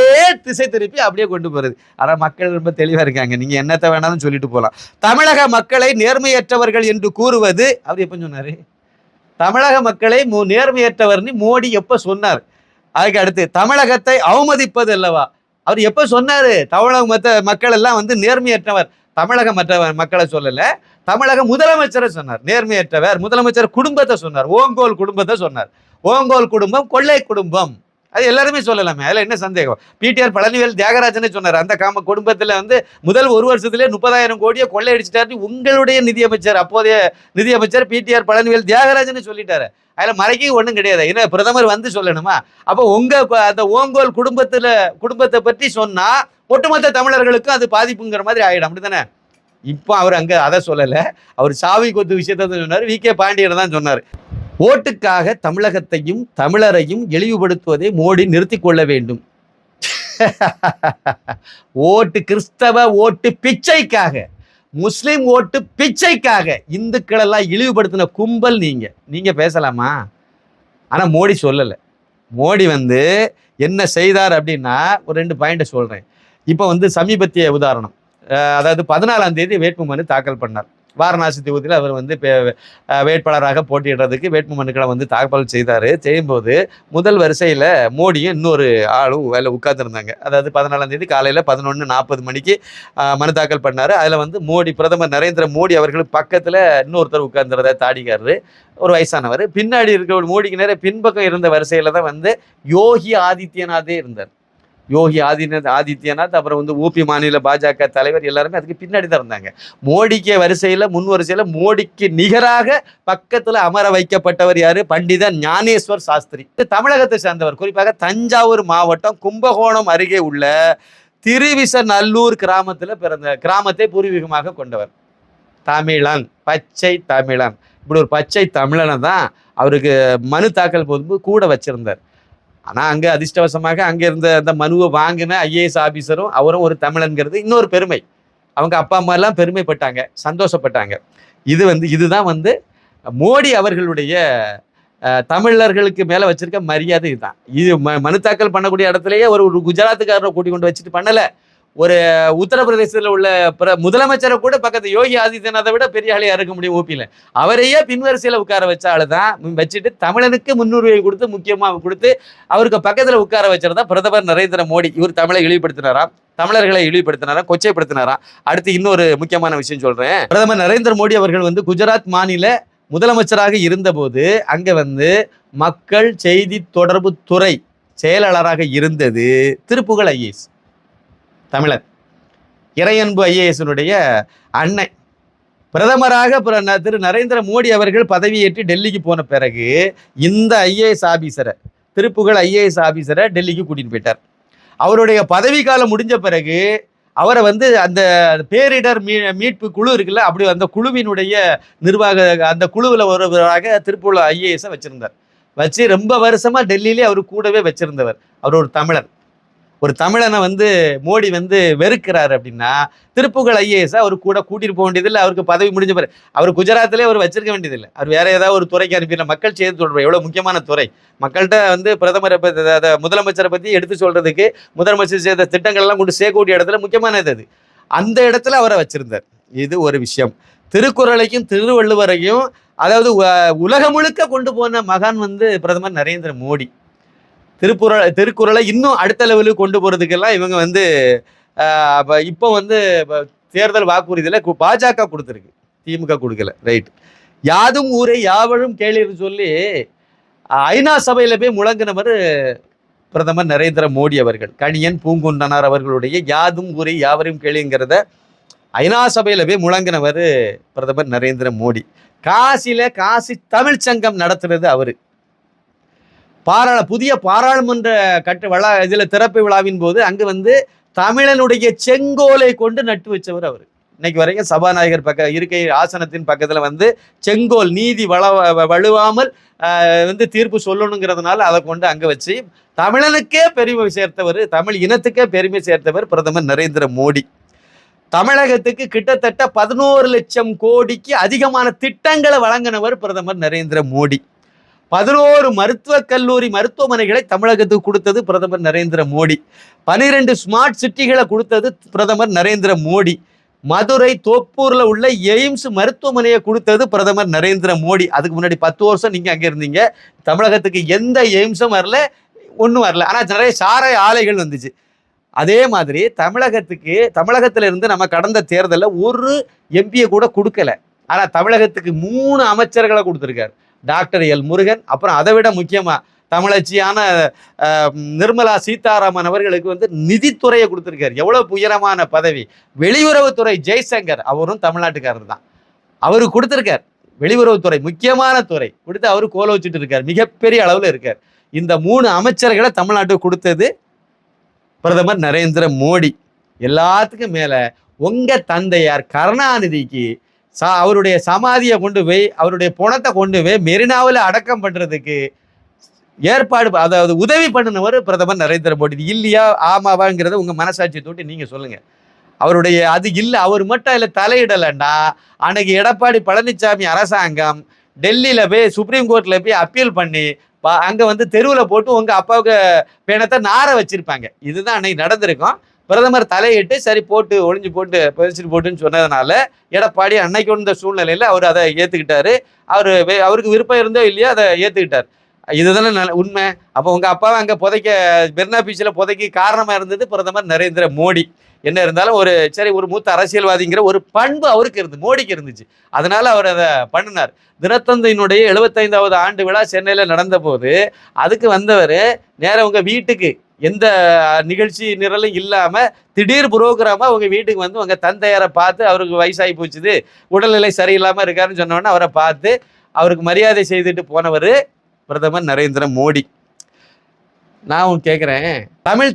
திசை திருப்பி அப்படியே கொண்டு போகிறது. ஆனால் மக்கள் ரொம்ப தெளிவாக இருக்காங்க. நீங்கள் என்னத்தை வேணாலும் சொல்லிட்டு போகலாம். தமிழக மக்களை நேர்மையற்றவர்கள் என்று கூறுவது, அவர் எப்போ சொன்னார்? தமிழக மக்களை நேர்மையற்றவர்னு மோடி எப்போ சொன்னார்? அதுக்கு அடுத்து தமிழகத்தை அவமதிப்பது அல்லவா? அவர் எப்போ சொன்னார்? தமிழக மக்கள் எல்லாம் வந்து நேர்மையற்றவர். தமிழக மற்ற மக்களை சொல்லலை, தமிழக முதலமைச்சரை சொன்னார் நேர்மையற்றவர். முதலமைச்சர் குடும்பத்தை சொன்னார், ஓங்கோல் குடும்பத்தை சொன்னார். ஓங்கோல் குடும்பம் கொள்ளை குடும்பம், அது எல்லாருமே சொல்லலாமே, அதில் என்ன சந்தேகம்? பிடிஆர் பழனிவேல் தியாகராஜனே சொன்னார், அந்த குடும்பத்தில் வந்து முதல் ஒரு வருஷத்துலேயே 30,000 கோடியை கொள்ளையடிச்சிட்டாரு உங்களுடைய நிதியமைச்சர், அப்போதைய நிதியமைச்சர் பிடிஆர் பழனிவேல் தியாகராஜனே சொல்லிட்டாரு. அதில் மறைக்க ஒன்றும் கிடையாது. ஏன்னா பிரதமர் வந்து சொல்லணுமா? அப்போ அந்த ஓங்கோல் குடும்பத்தை பற்றி சொன்னா ஒட்டுமொத்த தமிழர்களுக்கும் அது பாதிப்புங்கிற மாதிரி ஆயிடும், அப்படித்தானே? இப்போ அவர் அங்கே அதை சொல்லலை, அவர் சாவி கொத்து விஷயத்த சொன்னார். வி.கே. பாண்டியன் தான் சொன்னார். ஓட்டுக்காக தமிழகத்தையும் தமிழரையும் இழிவுபடுத்துவதை மோடி நிறுத்தி கொள்ள வேண்டும். ஓட்டு கிறிஸ்தவ ஓட்டு பிச்சைக்காக, முஸ்லிம் ஓட்டு பிச்சைக்காக இந்துக்கள் எல்லாம் இழிவுபடுத்தின கும்பல் நீங்க பேசலாமா? ஆனா மோடி சொல்லலை. மோடி வந்து என்ன செய்தார் அப்படின்னா, ஒரு 2 பாயிண்ட சொல்றேன். இப்போ வந்து சமீபத்திய உதாரணம், அதாவது 14ஆம் தேதி வேட்புமனு தாக்கல் பண்ணார். வாரணாசி தொகுதியில் அவர் வந்து வேட்பாளராக போட்டியிடுறதுக்கு வேட்புமனுக்களை வந்து தாக்கல் செய்யும்போது முதல் வரிசையில் மோடியும் இன்னொரு ஆளும் வேலை உட்கார்ந்துருந்தாங்க. அதாவது 14ஆம் தேதி காலையில் 11:40 மணிக்கு மனு தாக்கல் பண்ணார். அதில் வந்து பிரதமர் நரேந்திர மோடி அவர்களுக்கு பக்கத்தில் இன்னொருத்தர் உட்கார்ந்துறத தாடிக்காரரு, ஒரு வயசானவர். பின்னாடி இருக்க ஒரு மோடிக்கு நேரம் பின்பக்கம் இருந்த வரிசையில் தான் வந்து யோகி ஆதித்யநாதே இருந்தார். யோகி ஆதித்யநாத், அப்புறம் வந்து ஊபி மாநில பாஜக தலைவர், எல்லாருமே அதுக்கு பின்னாடி தான் இருந்தாங்க. மோடிக்கு வரிசையில் முன் வரிசையில் மோடிக்கு நிகராக பக்கத்தில் அமர வைக்கப்பட்டவர் யாரு? பண்டித ஞானேஸ்வர் சாஸ்திரி. தமிழகத்தை சேர்ந்தவர், குறிப்பாக தஞ்சாவூர் மாவட்டம் கும்பகோணம் அருகே உள்ள திருவிசநல்லூர் கிராமத்தை பூர்வீகமாக கொண்டவர். தமிழன், பச்சை தமிழன். இப்படி ஒரு பச்சை தமிழனை தான் அவருக்கு மனு தாக்கல் போது கூட வச்சிருந்தார். ஆனால் அங்கே அதிர்ஷ்டவசமாக அங்கே இருந்த அந்த மனுவை வாங்கின ஐஏஎஸ் ஆஃபீஸரும் அவரும் ஒரு தமிழன்கிறது இன்னொரு பெருமை. அவங்க அப்பா அம்மா எல்லாம் பெருமைப்பட்டாங்க, சந்தோஷப்பட்டாங்க. இதுதான் வந்து மோடி அவர்களுடைய தமிழர்களுக்கு மேலே வச்சிருக்க மரியாதை. இதுதான். இது மனு தாக்கல் பண்ணக்கூடிய இடத்துலயே ஒரு குஜராத்துக்காரரை கூட்டி கொண்டு வச்சுட்டு பண்ணலை. ஒரு உத்தரப்பிரதேசத்தில் உள்ள முதலமைச்சரை கூட பக்கத்து யோகி ஆதித்யநாத்தை விட பெரிய ஆளையா இருக்க முடியும் ஊபியில். அவரையே பின்வரிசையில் உட்கார வச்ச ஆளு தான் வச்சுட்டு தமிழனுக்கு முன்னுரிமை கொடுத்து முக்கியமாக கொடுத்து அவருக்கு பக்கத்தில் உட்கார வச்சதான் பிரதமர் நரேந்திர மோடி. இவர் தமிழை இழிவுபடுத்தினாராம், தமிழர்களை இழிவுபடுத்தினாராம், கொச்சைப்படுத்தினாராம். அடுத்து இன்னொரு முக்கியமான விஷயம் சொல்றேன். பிரதமர் நரேந்திர மோடி அவர்கள் வந்து குஜராத் மாநில முதலமைச்சராக இருந்தபோது அங்கே வந்து மக்கள் செய்தி தொடர்பு துறை செயலாளராக இருந்தது திருப்புகழ் ஐஏஎஸ், தமிழர், இறையன்பு ஐஏஎஸ்னுடைய அண்ணன். பிரதமராக திரு நரேந்திர மோடி அவர்கள் பதவியேற்று டெல்லிக்கு போன பிறகு இந்த ஐஏஎஸ் ஆபீசரை, திருப்புகழ் ஐஏஎஸ் ஆபீசரை டெல்லிக்கு கூட்டிட்டு போயிட்டார். அவருடைய பதவி காலம் முடிஞ்ச பிறகு அவரை வந்து அந்த பேரிடர் மீட்பு குழு இருக்குல்ல, அப்படி அந்த குழுவினுடைய அந்த குழுவில் ஒருவராக திருப்புகழ் ஐஏஎஸை வச்சிருந்தார். வச்சு ரொம்ப வருஷமா டெல்லியிலே அவர் கூடவே வச்சிருந்தவர். அவர் ஒரு தமிழர். ஒரு தமிழனை வந்து மோடி வந்து வெறுக்கிறாரு அப்படின்னா திருப்புகழ் ஐஏஎஸ் அவர் கூட கூட்டிட்டு போக வேண்டியதில்லை, அவருக்கு பதவி முடிஞ்ச பிறகு அவர் குஜராத்திலே அவர் வச்சிருக்க வேண்டியதில்லை, அவர் வேற ஏதாவது ஒரு துறைக்கு அனுப்பிடலாம். மக்கள் செய்தி தொடர்பு எவ்வளவு முக்கியமான துறை, மக்கள்கிட்ட வந்து பிரதமரை முதலமைச்சரை பத்தி எடுத்து சொல்றதுக்கு முதலமைச்சர் செய்த திட்டங்கள் எல்லாம் கொண்டு சேர்க்கக்கூடிய இடத்துல முக்கியமானது அது, அந்த இடத்துல அவரை வச்சிருந்தார். இது ஒரு விஷயம். திருக்குறளையும் திருவள்ளுவரையும் அதாவது உலகம் முழுக்க கொண்டு போன மகான் வந்து பிரதமர் நரேந்திர மோடி. திருக்குறளை இன்னும் அடுத்த லெவலுக்கு கொண்டு போறதுக்கெல்லாம் இவங்க வந்து இப்போ வந்து தேர்தல் வாக்குறுதியில பாஜக கொடுத்துருக்கு, திமுக கொடுக்கல. ரைட். யாதும் ஊரே யாவரும் கேளிர்னு சொல்லி ஐநா சபையில போய் முழங்கினவர் பிரதமர் நரேந்திர மோடி அவர்கள். கணியன் பூங்குன்றனார் அவர்களுடைய யாதும் ஊரே யாவரும் கேளுங்கிறத ஐநா சபையில போய் முழங்கினவர் பிரதமர் நரேந்திர மோடி. காசியில காசி தமிழ் சங்கம் நடத்துறது அவரு. புதிய பாராளுமன்ற இதுல திறப்பு விழாவின் போது அங்கு வந்து தமிழனுடைய செங்கோலை கொண்டு நட்டு வச்சவர் அவர். இன்னைக்கு வரைக்கும் சபாநாயகர் இருக்கை ஆசனத்தின் பக்கத்துல வந்து செங்கோல் நீதி வலுவாமல் வந்து தீர்ப்பு சொல்லணுங்கிறதுனால அதை கொண்டு அங்க வச்சு தமிழனுக்கே பெருமை சேர்த்தவர், தமிழ் இனத்துக்கே பெருமை சேர்த்தவர் பிரதமர் நரேந்திர மோடி. தமிழகத்துக்கு கிட்டத்தட்ட 11 லட்சம் கோடிக்கு அதிகமான திட்டங்களை வழங்கினவர் பிரதமர் நரேந்திர மோடி. 11 மருத்துவக் கல்லூரி மருத்துவமனைகளை தமிழகத்துக்கு கொடுத்தது பிரதமர் நரேந்திர மோடி. 12 ஸ்மார்ட் சிட்டிகளை கொடுத்தது பிரதமர் நரேந்திர மோடி. மதுரை தோப்பூர்ல உள்ள எய்ம்ஸ் மருத்துவமனையை கொடுத்தது பிரதமர் நரேந்திர மோடி. அதுக்கு முன்னாடி 10 வருஷம் நீங்க அங்க இருந்தீங்க, தமிழகத்துக்கு எந்த எய்ம்ஸும் வரல, ஒன்றும் வரல. ஆனா நிறைய சாராய ஆலைகள் வந்துச்சு. அதே மாதிரி தமிழகத்துல இருந்து நம்ம கடந்த தேர்தலில் ஒரு எம்பியை கூட கொடுக்கல. ஆனா தமிழகத்துக்கு 3 அமைச்சர்களை கொடுத்துருக்காரு. டாக்டர் எல் முருகன், அப்புறம் அதை விட முக்கியமா தமிழச்சியான நிர்மலா சீதாராமன் அவர்களுக்கு வந்து நிதித்துறையை கொடுத்துருக்காரு. எவ்வளவு உயரமான பதவி. வெளியுறவுத்துறை ஜெய்சங்கர், அவரும் தமிழ்நாட்டுக்காரர் தான், அவரு கொடுத்துருக்கார். வெளியுறவுத்துறை முக்கியமான துறை கொடுத்து அவரு கோல வச்சுட்டு இருக்கார், மிகப்பெரிய அளவில் இருக்கார். இந்த 3 அமைச்சர்களை தமிழ்நாட்டுக்கு கொடுத்தது பிரதமர் நரேந்திர மோடி. எல்லாத்துக்கும் மேல உங்க தந்தையார் கருணாநிதிக்கு அவருடைய சமாதியை கொண்டு போய் அவருடைய பணத்தை கொண்டு போய் மெரினாவில் அடக்கம் பண்றதுக்கு ஏற்பாடு, அதாவது உதவி பண்ணினவர் பிரதமர் நரேந்திர மோடி. இல்லையா ஆமாவாங்கிறத உங்க மனசாட்சி தொட்டு நீங்க சொல்லுங்க. அவருடைய அது இல்லை, அவர் மட்டும் இல்லை தலையிடலைன்னா அன்னைக்கு எடப்பாடி பழனிசாமி அரசாங்கம் டெல்லியில போய் சுப்ரீம் கோர்ட்ல போய் அப்பீல் பண்ணி அங்க வந்து தெருவில் போட்டு உங்க அப்பாவுக்கு பிணத்தை நார வச்சிருப்பாங்க. இதுதான் அன்னைக்கு நடந்திருக்கும். பிரதமர் தலையிட்டு சரி போட்டு ஒளிஞ்சு போட்டு பதிச்சுட்டு போட்டுன்னு சொன்னதுனால எடப்பாடி அன்னைக்கு வந்த சூழ்நிலையில அவர் அதை ஏத்துக்கிட்டாரு. அவருக்கு விருப்பம் இருந்தோ இல்லையோ அதை ஏத்துக்கிட்டார். இதுதானே உண்மை. அப்போ உங்க அப்பாவை அங்க மெரினா பீச்சில் புதைக்க காரணமா இருந்தது பிரதமர் நரேந்திர மோடி. என்ன இருந்தாலும் ஒரு மூத்த அரசியல்வாதிங்கிற ஒரு பண்பு அவருக்கு மோடிக்கு இருந்துச்சு. அதனால அவர் அதை பண்ணினார். தினத்தந்தியினுடைய 75வது ஆண்டு விழா சென்னையில நடந்த போது அதுக்கு வந்தவர் நேரம் உங்க வீட்டுக்கு எந்த நிகழ்ச்சி நிரலும் இல்லாம திடீர் புரோகிராமா உங்க வீட்டுக்கு வந்து உங்க தந்தையாரை பார்த்து, அவருக்கு வயசாகி போச்சுது, உடல்நிலை சரியில்லாம இருக்காருன்னு சொன்னோன்னா அவரை பார்த்து அவருக்கு மரியாதை செய்துட்டு போனவர் பிரதமர் நரேந்திர மோடி. நான் கேட்குறேன்,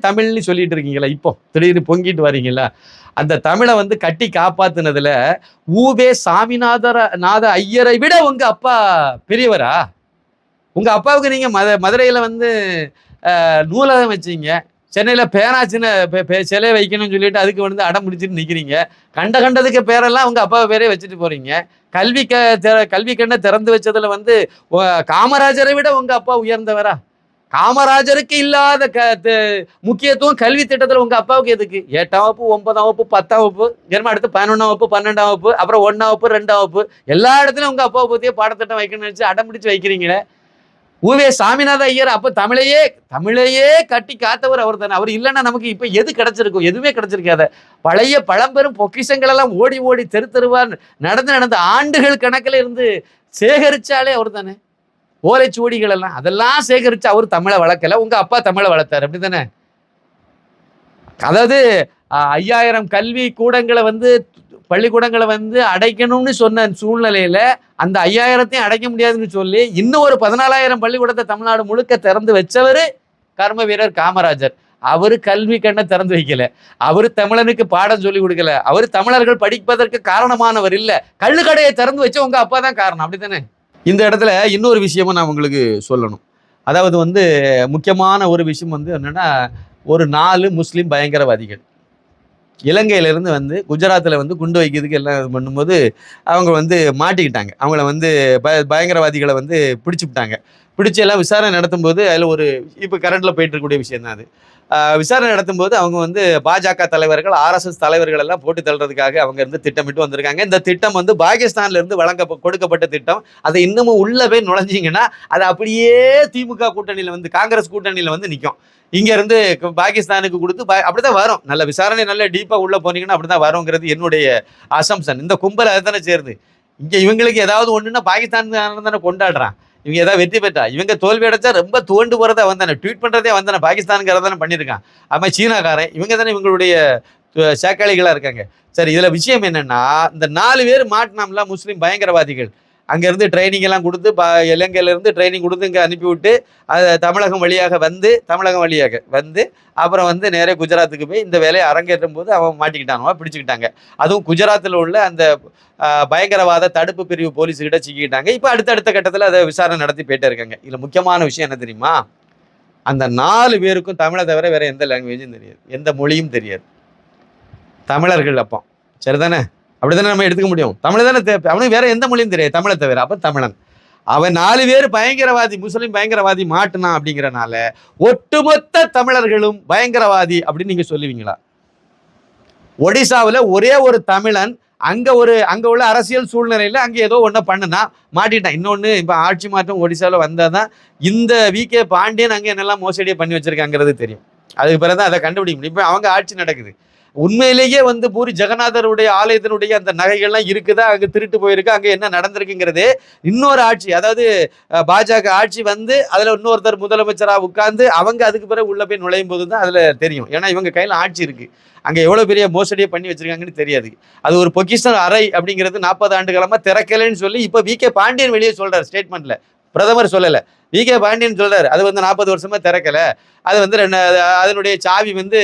தமிழ்னு சொல்லிட்டு இருக்கீங்களா, இப்போ திடீர்னு பொங்கிட்டு வரீங்களா? அந்த தமிழை வந்து கட்டி காப்பாத்துனதுல ஊவே சாமிநாத ஐயரை விட உங்க அப்பா பெரியவரா? உங்க அப்பாவுக்கு நீங்க மதுரையில வந்து நூலகம் வச்சீங்க, சென்னையில பேராச்சின்னு சிலை வைக்கணும்னு சொல்லிட்டு அதுக்கு வந்து அடம் பிடிச்சிட்டு நிக்கிறீங்க. கண்டதுக்கு பேரெல்லாம் உங்க அப்பா பேரே வச்சுட்டு போறீங்க. கல்வி கண்ணை திறந்து வச்சதுல வந்து காமராஜரை விட உங்க அப்பா உயர்ந்தவரா? காமராஜருக்கு இல்லாத முக்கியத்துவம் கல்வி திட்டத்துல உங்க அப்பாவுக்கு எதுக்கு? 8ஆம் வகுப்பு 9ஆம் வகுப்பு 10ஆம் வகுப்பு அடுத்து 11ஆம் வகுப்பு 12ஆம் வகுப்பு அப்புறம் 1ஆம் வகுப்பு 2ஆம் வகுப்பு எல்லா இடத்துலயும் உங்க அப்பாவை பத்தியே பாடத்திட்டம் வைக்கணும்னு நினைச்சு அடம் பிடிச்சு வைக்கிறீங்களே. ஊவே சாமிநாத ஐயர் அப்ப தமிழையே கட்டி காத்தவர் அவர் தானே. அவர் இல்லைன்னா நமக்கு இப்ப எது கிடைச்சிருக்கும்? எதுவுமே கிடைச்சிருக்காத. பழைய பழம்பெரும் பொக்கிஷங்கள் எல்லாம் ஓடி தெருவா நடந்த ஆண்டுகள் கணக்கில் இருந்து சேகரிச்சாலே அவர் தானே. ஓலைச்சுவடிகள் எல்லாம் அதெல்லாம் சேகரிச்சு அவர் தமிழை வளர்க்கல, உங்க அப்பா தமிழை வளர்த்தாரு, அப்படித்தானே? அதாவது 5000 கல்வி கூடங்களை வந்து பள்ளிக்கூடங்களை வந்து அடைக்கணும்னு சொன்ன சூழ்நிலையில அந்த 5000ஐயும் அடைக்க முடியாதுன்னு சொல்லி இன்னும் ஒரு 14,000 பள்ளிக்கூடத்தை தமிழ்நாடு முழுக்க திறந்து வச்சவர் கர்ம வீரர் காமராஜர். அவரு கல்வி கண்ணை திறந்து வைக்கல, அவரு தமிழனுக்கு பாடம் சொல்லி கொடுக்கல, அவரு தமிழர்கள் படிப்பதற்கு காரணமானவர் இல்ல, கள்ளுக்கடையை திறந்து வச்ச உங்க அப்பா தான் காரணம், அப்படித்தானே? இந்த இடத்துல இன்னொரு விஷயமும் நான் உங்களுக்கு சொல்லணும். அதாவது வந்து முக்கியமான ஒரு விஷயம் வந்து என்னன்னா, ஒரு 4 முஸ்லீம் பயங்கரவாதிகள் இலங்கையிலேருந்து வந்து குஜராத்தில் வந்து குண்டு வைக்கிறதுக்கு எல்லாம் இது பண்ணும்போது அவங்க வந்து மாட்டிக்கிட்டாங்க. அவங்கள வந்து பயங்கரவாதிகளை வந்து பிடிச்சிவிட்டாங்க. பிடிச்சி எல்லாம் விசாரணை நடத்தும்போது அதில் ஒரு இப்போ கரண்டில் போயிட்டு இருக்கக்கூடிய விஷயம் தான் அது. விசாரணை நடத்தும்போது அவங்க வந்து பாஜக தலைவர்கள், ஆர்எஸ்எஸ் தலைவர்கள் எல்லாம் போட்டு தள்ளுறதுக்காக அவங்க இருந்து திட்டமிட்டு வந்திருக்காங்க. இந்த திட்டம் வந்து பாகிஸ்தான்ல இருந்து கொடுக்கப்பட்ட திட்டம். அதை இன்னமும் உள்ள போய் நுழைஞ்சிங்கன்னா அது அப்படியே திமுக கூட்டணியில் வந்து காங்கிரஸ் கூட்டணியில் வந்து நிற்கும். இங்க இருந்து பாகிஸ்தானுக்கு கொடுத்து அப்படிதான் வரும். நல்ல விசாரணை நல்ல டீப்பா உள்ள போனீங்கன்னா அப்படிதான் வருங்கிறது என்னுடைய அசம்சன். இந்த கும்பல் அதுதானே சேருது. இங்க இவங்களுக்கு ஏதாவது ஒண்ணுன்னா பாகிஸ்தான் தானே கொண்டாடுறான். இவங்க ஏதாவது வெற்றி பெற்றா, இவங்க தோல்வி அடைச்சா ரொம்ப தோண்டு போறதா வந்தானே, ட்வீட் பண்றதே வந்தானே, பாகிஸ்தானுக்கு தானே பண்ணியிருக்கான். அது சீனாக்காரன் இவங்க தானே இவங்களுடைய சேக்காளிகளா இருக்காங்க. சரி, இதுல விஷயம் என்னன்னா, இந்த 4 பேர் மாட்டினாம்ல முஸ்லீம் பயங்கரவாதிகள், அங்கேருந்து ட்ரைனிங் எல்லாம் கொடுத்து இலங்கையிலேருந்து ட்ரைனிங் கொடுத்து இங்கே அனுப்பிவிட்டு தமிழகம் வழியாக வந்து அப்புறம் வந்து நேரே குஜராத்துக்கு போய் இந்த வேலையை அரங்கேற்றும் போது அவன் மாட்டிக்கிட்டானுவா, பிடிச்சிக்கிட்டாங்க. அதுவும் குஜராத்தில் உள்ள அந்த பயங்கரவாத தடுப்பு பிரிவு போலீஸுக்கிட்ட சிக்கிக்கிட்டாங்க. இப்போ அடுத்தடுத்த கட்டத்தில் அதை விசாரணை நடத்தி போயிட்டே இருக்காங்க. இதில் முக்கியமான விஷயம் என்ன தெரியுமா? அந்த 4 பேருக்கும் தமிழை தவிர வேற எந்த லாங்குவேஜும் தெரியாது, எந்த மொழியும் தெரியாது. தமிழர்கள் அப்போ சரிதானே? அப்படித்தானே நம்ம எடுத்துக்க முடியும். தமிழ் தானே அவனுக்கு வேற எந்த மொழியும் தெரியாது, தமிழை தவிர. அப்ப தமிழன். அவன் 4 பேர் பயங்கரவாதி, முஸ்லிம் பயங்கரவாதி மாட்டுனா அப்படிங்கிறனால ஒட்டுமொத்த தமிழர்களும் பயங்கரவாதி அப்படின்னு நீங்க சொல்லுவீங்களா? ஒடிசாவில் ஒரே ஒரு தமிழன் அங்க உள்ள அரசியல் சூழ்நிலையில அங்க ஏதோ ஒண்ணு பண்ணுனா மாட்டிட்டான். இன்னொன்னு இப்ப ஆட்சி மாற்றம் ஒடிசாவில் வந்தாதான் இந்த வி.கே. பாண்டியன் அங்க என்னெல்லாம் மோசடியை பண்ணி வச்சிருக்காங்கிறது தெரியும். அதுக்கு பிறகுதான் அதை கண்டுபிடிக்க முடியும். இப்ப அவங்க ஆட்சி நடக்குது. உண்மையிலேயே வந்து பூரி ஜெகநாதருடைய ஆலயத்தினுடைய அந்த நகைகள்லாம் இருக்குதா, அங்கே திருட்டு போயிருக்கு, அங்கே என்ன நடந்திருக்குங்கிறது இன்னொரு ஆட்சி, அதாவது பாஜக ஆட்சி வந்து அதில் இன்னொருத்தர் முதலமைச்சராக உட்கார்ந்து அவங்க அதுக்கு பிறகு உள்ள போய் நுழையும் போது தான் அதில் தெரியும். ஏன்னா இவங்க கையில் ஆட்சி இருக்குது, அங்கே எவ்வளோ பெரிய மோசடியை பண்ணி வச்சிருக்காங்கன்னு தெரியாது. அது ஒரு பொக்கிஷன் அறை அப்படிங்கிறது 40 ஆண்டு காலமாக திறக்கலைன்னு சொல்லி இப்போ வி.கே. பாண்டியன் வெளியே சொல்கிறார் ஸ்டேட்மெண்ட்டில். பிரதமர் சொல்லலை, வி.கே. பாண்டியன் சொல்றாரு. அது வந்து 40 வருஷமா திறக்கல. அது வந்து அதனுடைய சாவி வந்து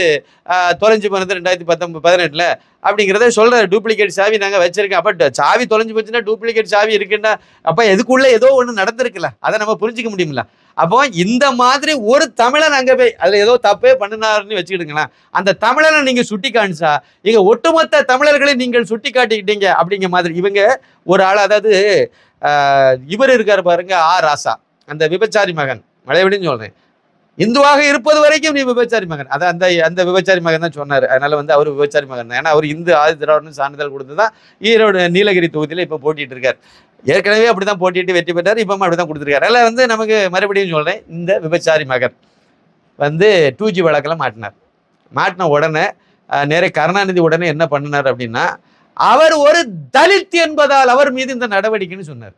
தொலைஞ்சு போனது 2018 அப்படிங்கிறத சொல்றாரு. டூப்ளிகேட் சாவி நாங்கள் வச்சிருக்கோம். அப்ப சாவி தொலைஞ்சு போச்சுன்னா டூப்ளிகேட் சாவி இருக்குன்னா அப்ப எதுக்குள்ள ஏதோ ஒன்று நடந்திருக்குல்ல, அதை நம்ம புரிஞ்சுக்க முடியுமில்ல. அப்போ இந்த மாதிரி ஒரு தமிழன் அங்கே போய் அதுல ஏதோ தப்பே பண்ணினாருன்னு வச்சுக்கிட்டுங்களேன், அந்த தமிழனை நீங்க சுட்டி காணிச்சா இங்க ஒட்டுமொத்த தமிழர்களை நீங்கள் சுட்டி காட்டிக்கிட்டீங்க அப்படிங்கிற மாதிரி. இவங்க ஒரு ஆள், அதாவது இவர் இருக்காரு பாருங்க, ராசா, அந்த விபச்சாரி மகன், மலையபடின்னு சொல்றேன், இந்துவாக இருப்பது வரைக்கும் நீ விபச்சாரி மகன். அதை அந்த விபச்சாரி மகன் தான் சொன்னார். அதனால வந்து அவர் விபச்சாரி மகன் தான். ஏன்னா அவர் இந்து ஆதி திராவிடன்னு சான்றிதழ் கொடுத்து தான் ஈரோடு நீலகிரி தொகுதியில் இப்போ போட்டிட்டு இருக்கார். ஏற்கனவே அப்படிதான் போட்டிட்டு வெற்றி பெற்றார், இப்போ அப்படிதான் கொடுத்துருக்காரு. அதில் வந்து நமக்கு மறுபடியும் சொல்றேன், இந்த விபச்சாரி மகன் வந்து 2G வழக்கில் மாட்டின உடனே நேரே கருணாநிதி உடனே என்ன பண்ணினார் அப்படின்னா, அவர் ஒரு தலித் என்பதால் அவர் மீது இந்த நடவடிக்கைன்னு சொன்னார்.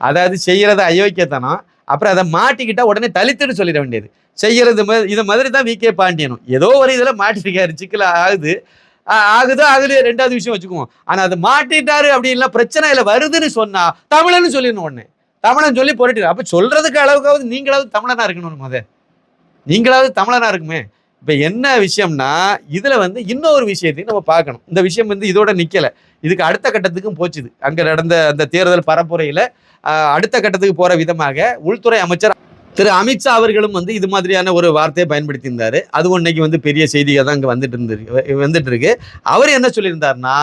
அதாவது செய்யறத அயோக்கியத்தனம், அப்புறம் அதை மாட்டிக்கிட்டா உடனே தலித்துன்னு சொல்லிட வேண்டியது. செய்யறது இதை மாதிரி தான் வி.கே. பாண்டியனும் ஏதோ ஒரு இதில் மாட்டிருக்காரு. சிக்கல ஆகுது 2வது விஷயம் வச்சுக்குவோம். ஆனா அதை மாட்டிட்டாரு அப்படின்னா பிரச்சனையில வருதுன்னு சொன்னா தமிழன்னு சொல்லிடணும். உடனே தமிழன் சொல்லி போராட்டு. அப்ப சொல்றதுக்கு அளவுக்காவது நீங்களாவது தமிழனா இருக்கணும். நீங்களாவது தமிழனா இருக்குமே. இப்ப என்ன விஷயம்னா, இதுல வந்து இன்னொரு விஷயத்தையும் நம்ம பார்க்கணும். இந்த விஷயம் வந்து இதோட நிக்கல, இதுக்கு அடுத்த கட்டத்துக்கும் போச்சுது. அங்க நடந்த அந்த தேர்தல் பரப்புரையில அடுத்த கட்டத்துக்கு போற விதமாக உள்துறை அமைச்சர் திரு அமித்ஷா அவர்களும் வந்து இது மாதிரியான ஒரு வார்த்தையை பயன்படுத்தியிருந்தாரு. அதுவும் இன்னைக்கு வந்து பெரிய செய்தியாக தான் இங்க வந்துட்டு இருக்கு. அவர் என்ன சொல்லியிருந்தார்னா,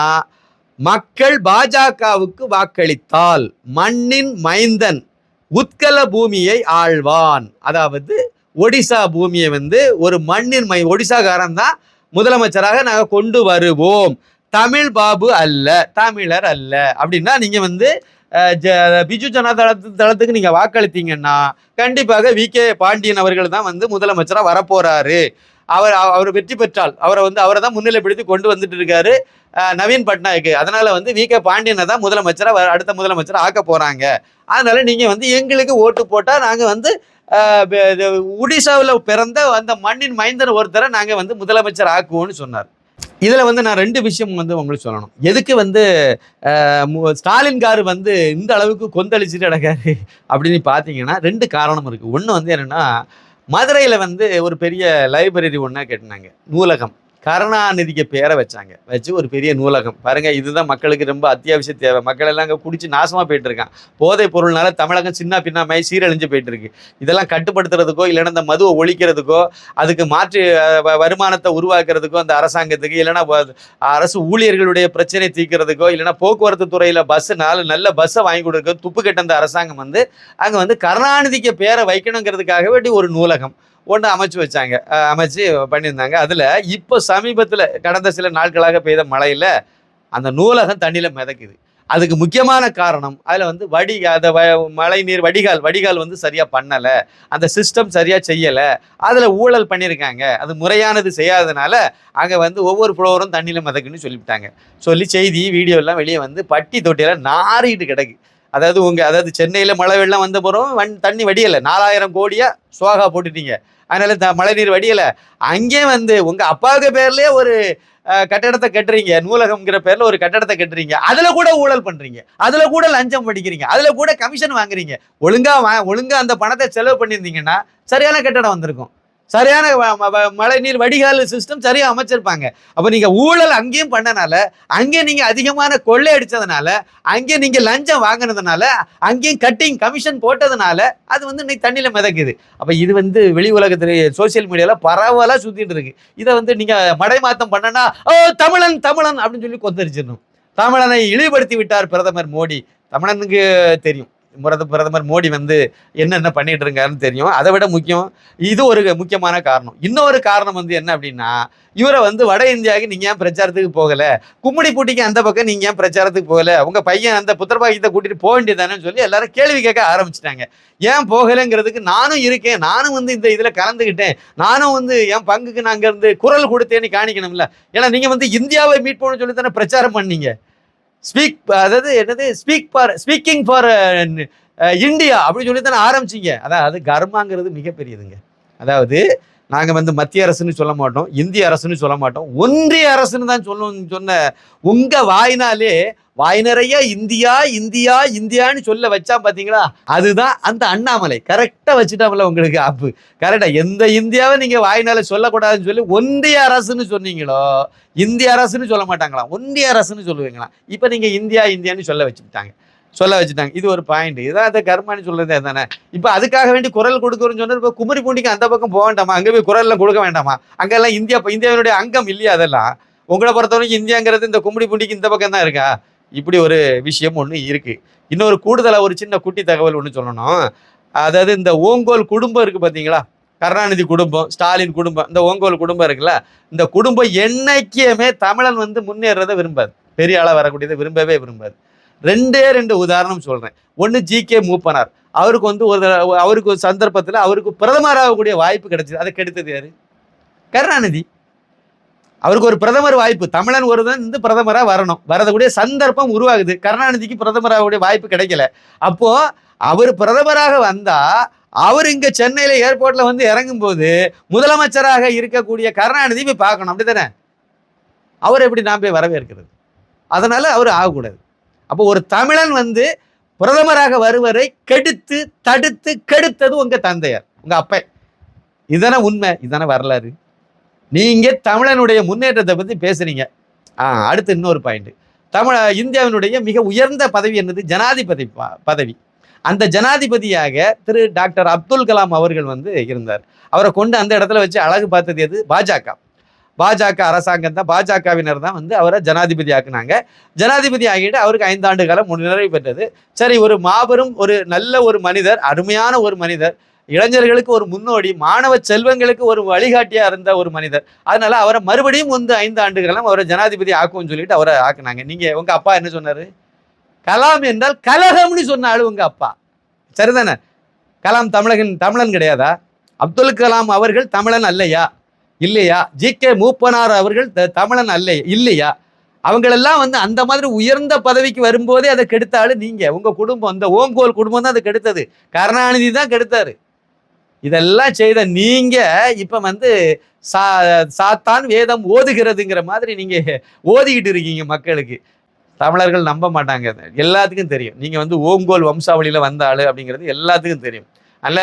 மக்கள் பாஜகவுக்கு வாக்களித்தால் மண்ணின் மைந்தன் உத்கல பூமியை ஆழ்வான். அதாவது ஒடிசா பூமியை வந்து ஒரு மண்ணின் ஒடிசாக்காரன் தான் முதலமைச்சராக நாங்கள் கொண்டு வருவோம், தமிழ் பாபு அல்ல, தமிழர் அல்ல அப்படின்னா நீங்க வந்து பிஜு ஜனதா தளத்துக்கு நீங்க வாக்களித்தீங்கன்னா கண்டிப்பாக வி.கே. பாண்டியன் அவர்கள் தான் வந்து முதலமைச்சராக வரப்போறாரு. அவர் வெற்றி பெற்றால் அவரை தான் முன்னிலைப்படுத்தி கொண்டு வந்துட்டு இருக்காரு நவீன் பட்நாயக். அதனால வந்து வி.கே. பாண்டியனை தான் முதலமைச்சராக அடுத்த முதலமைச்சராக ஆக்க போறாங்க. அதனால நீங்க வந்து எங்களுக்கு ஓட்டு போட்டா நாங்க வந்து ஒடிசாவில் பிறந்த அந்த மண்ணின் மைந்தன் ஒருத்தரை நாங்க வந்து முதலமைச்சர் ஆக்குவோம்னு சொன்னார். இதுல வந்து நான் 2 விஷயம் வந்து உங்களுக்கு சொல்லணும். எதுக்கு வந்து ஸ்டாலின் காரு வந்து இந்த அளவுக்கு கொந்தளிச்சுட்டு நடக்காரு அப்படின்னு பார்த்தீங்கன்னா 2 காரணம் இருக்கு. ஒன்று வந்து என்னன்னா, மதுரையில் வந்து ஒரு பெரிய லைப்ரரி ஒன்றா கட்டினாங்க, நூலகம். கருணாநிதிக்கு பேரை வச்சாங்க. வச்சு ஒரு பெரிய நூலகம். பாருங்க, இதுதான் மக்களுக்கு ரொம்ப அத்தியாவசிய தேவை. மக்கள் எல்லாம் அங்கே குடிச்சு நாசமா போயிட்டு இருக்கான். போதைப் பொருள்னால தமிழகம் சின்ன பின்னமாயி சீரழிஞ்சு போயிட்டு இருக்கு. இதெல்லாம் கட்டுப்படுத்துறதுக்கோ இல்லைன்னா இந்த மதுவை ஒழிக்கிறதுக்கோ அதுக்கு மாற்று வருமானத்தை உருவாக்குறதுக்கோ அந்த அரசாங்கத்துக்கு இல்லைன்னா அரசு ஊழியர்களுடைய பிரச்சனை தீர்க்கிறதுக்கோ இல்லைன்னா போக்குவரத்து துறையில நல்ல பஸ்ஸை வாங்கி கொடுக்க துப்பு கட்ட அந்த அரசாங்கம் வந்து அங்க வந்து கருணாநிதிக்கு பேரை வைக்கணுங்கிறதுக்காக வேண்டி ஒரு நூலகம் ஒன்று அமைச்சு பண்ணியிருந்தாங்க. அதில் இப்போ சமீபத்தில் கடந்த சில நாட்களாக பெய்த மழையில் அந்த நூலகம் தண்ணியில் மிதக்குது. அதுக்கு முக்கியமான காரணம் அதில் வந்து மழை நீர் வடிகால் வந்து சரியாக பண்ணலை, அந்த சிஸ்டம் சரியாக செய்யலை, அதில் ஊழல் பண்ணியிருக்காங்க, அது முறையானது செய்யாததுனால அங்கே வந்து ஒவ்வொரு ஃப்ளோரும் தண்ணியில் மிதக்குன்னு சொல்லிவிட்டாங்க. செய்தி வீடியோ எல்லாம் வெளியே வந்து பட்டி தொட்டியெல்லாம் நாறிட்டு கிடக்கு. அதாவது சென்னையில் மழை வெள்ளம் வந்த பிறகும் தண்ணி வடியலை, 4000 கோடியா சோகா போட்டுட்டீங்க, அதனால மழை நீர் வடியலை. அங்கே வந்து உங்க அப்பாவுக்கு பேர்லயே ஒரு கட்டடத்தை கட்டுறீங்க, நூலகம்ங்கிற பேர்ல ஒரு கட்டடத்தை கட்டுறீங்க, அதுல கூட ஊழல் பண்றீங்க, அதுல கூட லஞ்சம் படிக்கிறீங்க, அதுல கூட கமிஷன் வாங்குறீங்க. ஒழுங்கா அந்த பணத்தை செலவு பண்ணியிருந்தீங்கன்னா சரியான கட்டடம் வந்திருக்கும், சரியான மழை நீர் வடிகால் சிஸ்டம் சரியா அமைச்சிருப்பாங்க. அப்ப நீங்க ஊழல் அங்கேயும் பண்ணனால, அங்கேயும் நீங்க அதிகமான கொள்ளை அடிச்சதுனால, அங்கேயும் நீங்க லஞ்சம் வாங்கினதுனால, அங்கேயும் கமிஷன் போட்டதுனால அது வந்து இன்னைக்கு தண்ணியில மிதக்குது. அப்ப இது வந்து வெளி உலகத்துல சோசியல் மீடியால பரவலா சுத்திட்டு இருக்கு. இதை வந்து நீங்க மடைமாத்தம் பண்ணனா தமிழன் அப்படின்னு சொல்லி கொந்தரிச்சிடணும். தமிழனை இழிவுபடுத்தி விட்டார் பிரதமர் மோடி. தமிழனுக்கு தெரியும் பிரதமர் மோடி வந்து என்னென்ன பண்ணிட்டு இருக்காருன்னு தெரியும். அதை விட முக்கியம், இது ஒரு முக்கியமான காரணம். இன்னொரு காரணம் வந்து என்ன அப்படின்னா, இவரை வந்து வட இந்தியாவுக்கு நீங்க ஏன் பிரச்சாரத்துக்கு போகல, கும்மிடிப்பூட்டிக்கு அந்த பக்கம் நீங்க ஏன் பிரச்சாரத்துக்கு போகல, உங்க பையன் அந்த புத்திரபாகியத்தை கூட்டிட்டு போக வேண்டியதானு சொல்லி எல்லாரும் கேள்வி கேட்க ஆரம்பிச்சிட்டாங்க. ஏன் போகலைங்கிறதுக்கு நானும் இருக்கேன், நானும் வந்து இந்த இதுல கலந்துக்கிட்டேன், நானும் வந்து என் பங்குக்கு நான் அங்க இருந்து குரல் கொடுத்தேன்னு காணிக்கணும்ல. ஏன்னா நீங்க வந்து இந்தியாவை மீட் பண்ணணும்னு சொல்லி தானே பிரச்சாரம் பண்ணீங்க. ஸ்பீக்கிங் ஃபார் இந்தியா அப்படின்னு சொல்லி தானே ஆரம்பிச்சிங்க. அதாவது கர்மாங்கிறது மிகப்பெரியதுங்க. அதாவது நாங்கள் வந்து மத்திய அரசுன்னு சொல்ல மாட்டோம், இந்திய அரசுன்னு சொல்ல மாட்டோம், ஒன்றிய அரசுன்னு தான் சொன்ன உங்க வாய் நிறைய இந்தியா இந்தியா இந்தியான்னு சொல்ல வச்சா பாத்தீங்களா, அதுதான் அந்த அண்ணாமலை கரெக்டா வச்சுட்டாமல உங்களுக்கு ஆப்பு. கரெக்டா எந்த இந்தியாவை நீங்க வாய்னால சொல்லக்கூடாதுன்னு சொல்லி ஒன்றிய அரசுன்னு சொன்னீங்களோ, இந்திய அரசுன்னு சொல்ல மாட்டாங்களா, ஒன்றிய அரசுன்னு சொல்லுவீங்களா. இப்ப நீங்க இந்தியா இந்தியான்னு சொல்ல வச்சுட்டாங்க. இது ஒரு பாயிண்ட். இதான் அந்த கர்மான்னு சொல்றது தானே. இப்ப அதுக்காக வேண்டி குரல் கொடுக்குறோன்னு சொன்னா இப்ப குமரி பூண்டிக்கு அந்த பக்கம் போக வேண்டாமா, அங்க போய் குரல் எல்லாம் கொடுக்க வேண்டாமா, அங்கெல்லாம் இந்தியாவினுடைய அங்கம் இல்லையா? அதெல்லாம் உங்களை பொறுத்தவரைக்கும் இந்தியாங்கிறது இந்த குமரி பூண்டிக்கு இந்த பக்கம் தான் இருக்கா? இப்படி ஒரு விஷயம் ஒன்று இருக்கு. இன்னொரு கூடுதலாக ஒரு சின்ன குட்டி தகவல் ஒன்று சொல்லணும். அதாவது இந்த ஓங்கோல் குடும்பம் இருக்கு பார்த்தீங்களா, கருணாநிதி குடும்பம், ஸ்டாலின் குடும்பம், இந்த ஓங்கோல் குடும்பம் இருக்குல்ல, இந்த குடும்பம் என்னைக்குமே தமிழன் வந்து முன்னேறதை விரும்பாது, பெரிய ஆளாக வரக்கூடியதை விரும்பவே விரும்பாது. 2 உதாரணம் சொல்றேன். ஒன்று ஜி.கே. மூப்பனார், அவருக்கு வந்து அவருக்கு ஒரு சந்தர்ப்பத்தில் அவருக்கு பிரதமராகக்கூடிய வாய்ப்பு கிடைச்சது. அதை கெடுத்தது யாரு? கருணாநிதி. அவருக்கு ஒரு பிரதமர் வாய்ப்பு, தமிழன் ஒருவன் வந்து பிரதமராக வரக்கூடிய சந்தர்ப்பம் உருவாகுது. கருணாநிதிக்கு பிரதமராகக்கூடிய வாய்ப்பு கிடைக்கல. அப்போ அவர் பிரதமராக வந்தா அவர் இங்க சென்னையில ஏர்போர்ட்ல வந்து இறங்கும் போது முதலமைச்சராக இருக்கக்கூடிய கருணாநிதி போய் பார்க்கணும், அப்படித்தானே? அவர் எப்படி நான் போய் வரவேற்கிறது? அதனால அவர் ஆகக்கூடாது. அப்போ ஒரு தமிழன் வந்து பிரதமராக வருவரை தடுத்து கெடுத்தது உங்க தந்தையார், உங்க அப்பா. இதான உண்மை, இதான வரலாறு. நீங்க தமிழனுடைய முன்னேற்றத்தை பத்தி பேசுறீங்க. அடுத்து இன்னொரு பாயிண்ட், இந்தியாவினுடைய மிக உயர்ந்த பதவி என்னது? ஜனாதிபதி பதவி. அந்த ஜனாதிபதியாக திரு டாக்டர் அப்துல் கலாம் அவர்கள் வந்து இருந்தார். அவரை கொண்டு அந்த இடத்துல வச்சு அழகு பார்த்தது எது? பாஜக அரசாங்கம் தான், பாஜகவினர் தான் வந்து அவரை ஜனாதிபதி ஆக்குனாங்க. ஜனாதிபதி ஆகிட்டு அவருக்கு 5 ஆண்டு காலம் நிறைவு பெற்றது. சரி, ஒரு மாபெரும் ஒரு நல்ல ஒரு மனிதர், அருமையான ஒரு மனிதர், இளைஞர்களுக்கு ஒரு முன்னோடி, மாணவ செல்வங்களுக்கு ஒரு வழிகாட்டியா இருந்த ஒரு மனிதர். அதனால அவரை மறுபடியும் வந்து 5 ஆண்டு காலம் அவரை ஜனாதிபதி ஆக்கும்னு சொல்லிட்டு அவரை ஆக்குனாங்க. நீங்க உங்க அப்பா என்ன சொன்னாரு? கலாம் என்றால் கலகம்னு சொன்னாலும் உங்க அப்பா, சரிதானே? கலாம் தமிழன் கிடையாதா? அப்துல் கலாம் அவர்கள் தமிழன் அல்லையா? இல்லையா? ஜி.கே. மூப்பனார் அவர்கள் தமிழன் இல்லையா? அவங்களெல்லாம் வந்து அந்த மாதிரி உயர்ந்த பதவிக்கு வரும்போதே அதை கெடுத்தாலும் நீங்க, உங்க குடும்பம், அந்த ஓங்கோல் குடும்பம் தான் அதை கெடுத்தது. கருணாநிதி தான் கெடுத்தாரு. இதெல்லாம் செய்த நீங்க இப்ப வந்து சாத்தான் வேதம் ஓதுகிறதுங்கிற மாதிரி நீங்க ஓதிக்கிட்டு இருக்கீங்க மக்களுக்கு. தமிழர்கள் நம்ப மாட்டாங்க, எல்லாத்துக்கும் தெரியும். நீங்க வந்து ஓங்கோல் வம்சாவளியில வந்த ஆளு அப்படிங்கிறது எல்லாத்துக்கும் தெரியும். அல்ல.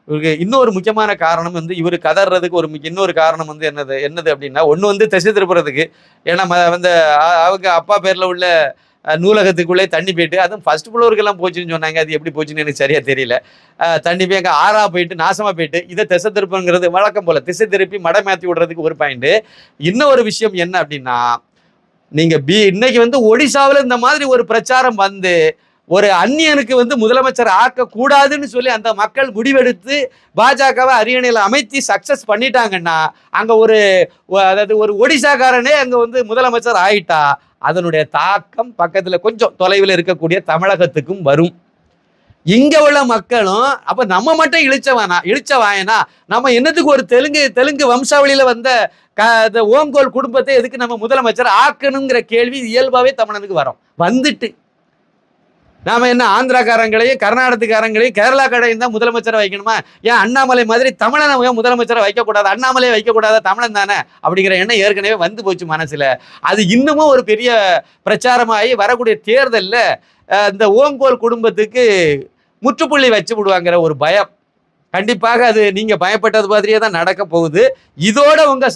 இவருக்கு இன்னொரு முக்கியமான காரணம் வந்து இவர் கதறதுக்கு இன்னொரு காரணம் வந்து என்னது அப்படின்னா, ஒன்று வந்து திசை திருப்புறதுக்கு. ஏன்னா வந்து அவங்க அப்பா பேர்ல உள்ள நூலகத்துக்குள்ளே தண்ணி போயிட்டு, அதுவும் ஃபர்ஸ்ட் ஃப்ளோருக்கெல்லாம் போச்சுன்னு சொன்னாங்க. அது எப்படி போச்சுன்னு எனக்கு சரியா தெரியல. தண்ணி போய் அங்கே ஆறா போயிட்டு நாசமா போயிட்டு, இதை திசை திருப்புங்கிறது வழக்கம் போல திசை திருப்பி மடை மாற்றி விடுறதுக்கு ஒரு பாயிண்ட். இன்னொரு விஷயம் என்ன அப்படின்னா, நீங்க இன்னைக்கு வந்து ஒடிசாவில் இந்த மாதிரி ஒரு பிரச்சாரம் வந்து ஒரு அந்நியனுக்கு வந்து முதலமைச்சர் ஆக்க கூடாதுன்னு சொல்லி அந்த மக்கள் முடிவெடுத்து பாஜகவை அரியணையில் அமைத்தி சக்சஸ் பண்ணிட்டாங்கன்னா, அங்க அதாவது ஒரு ஒடிசாக்காரனே அங்க வந்து முதலமைச்சர் ஆயிட்டா அதனுடைய தாக்கம் பக்கத்துல கொஞ்சம் தொலைவில் இருக்கக்கூடிய தமிழகத்துக்கும் வரும். இங்க உள்ள மக்களும் அப்ப நம்ம மட்டும் இழிச்சவாயனா நம்ம என்னத்துக்கு ஒரு தெலுங்கு வம்சாவளியில வந்த ஓங்கோல் குடும்பத்தை எதுக்கு நம்ம முதலமைச்சர் ஆக்கணுங்கிற கேள்வி இயல்பாவே தமிழனுக்கு வரும். வந்துட்டு நாம என்ன ஆந்திராக்காரங்களையும் கர்நாடகத்துக்காரங்களையும் கேரளாக்காரையும் தான் முதலமைச்சரை வைக்கணுமா? ஏன் அண்ணாமலை மாதிரி தமிழனை முதலமைச்சரை வைக்கக்கூடாது? அண்ணாமலையை வைக்கக்கூடாது, தமிழன் தானே அப்படிங்கிற எண்ணம் ஏற்கனவே வந்து போச்சு மனசுல. அது இன்னமும் ஒரு பெரிய பிரச்சாரமாகி வரக்கூடிய தேர்தலில் இந்த ஓங்கோல் குடும்பத்துக்கு முற்றுப்புள்ளி வச்சு விடுவாங்கிற ஒரு பயம். கண்டிப்பாக அது நீங்க பயப்பட்டது மாதிரியே தான் நடக்க போகுது. இதோட உங்க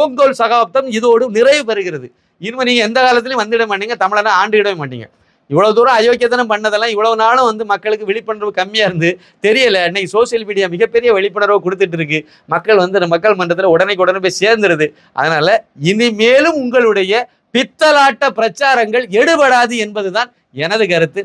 ஓங்கோல் சகாப்தம் இதோடு நிறைவு பெறுகிறது. இனிமே நீங்க எந்த காலத்திலையும் வந்துட மாட்டீங்க, தமிழனை ஆண்டுவிடவே மாட்டீங்க. இவ்வளவு தூரம் அயோக்கியத்தனம் பண்ணதெல்லாம் இவ்வளவு நாளும் வந்து மக்களுக்கு விழிப்புணர்வு கம்மியா இருந்து தெரியல. இன்னைக்கு சோசியல் மீடியா மிகப்பெரிய விழிப்புணர்வு கொடுத்துட்டு இருக்கு. மக்கள் வந்து மக்கள் மன்றத்தில் உடனே போய் சேர்ந்துருது. அதனால இனிமேலும் உங்களுடைய பித்தலாட்ட பிரச்சாரங்கள் எடுபடாது என்பதுதான் எனது கருத்து.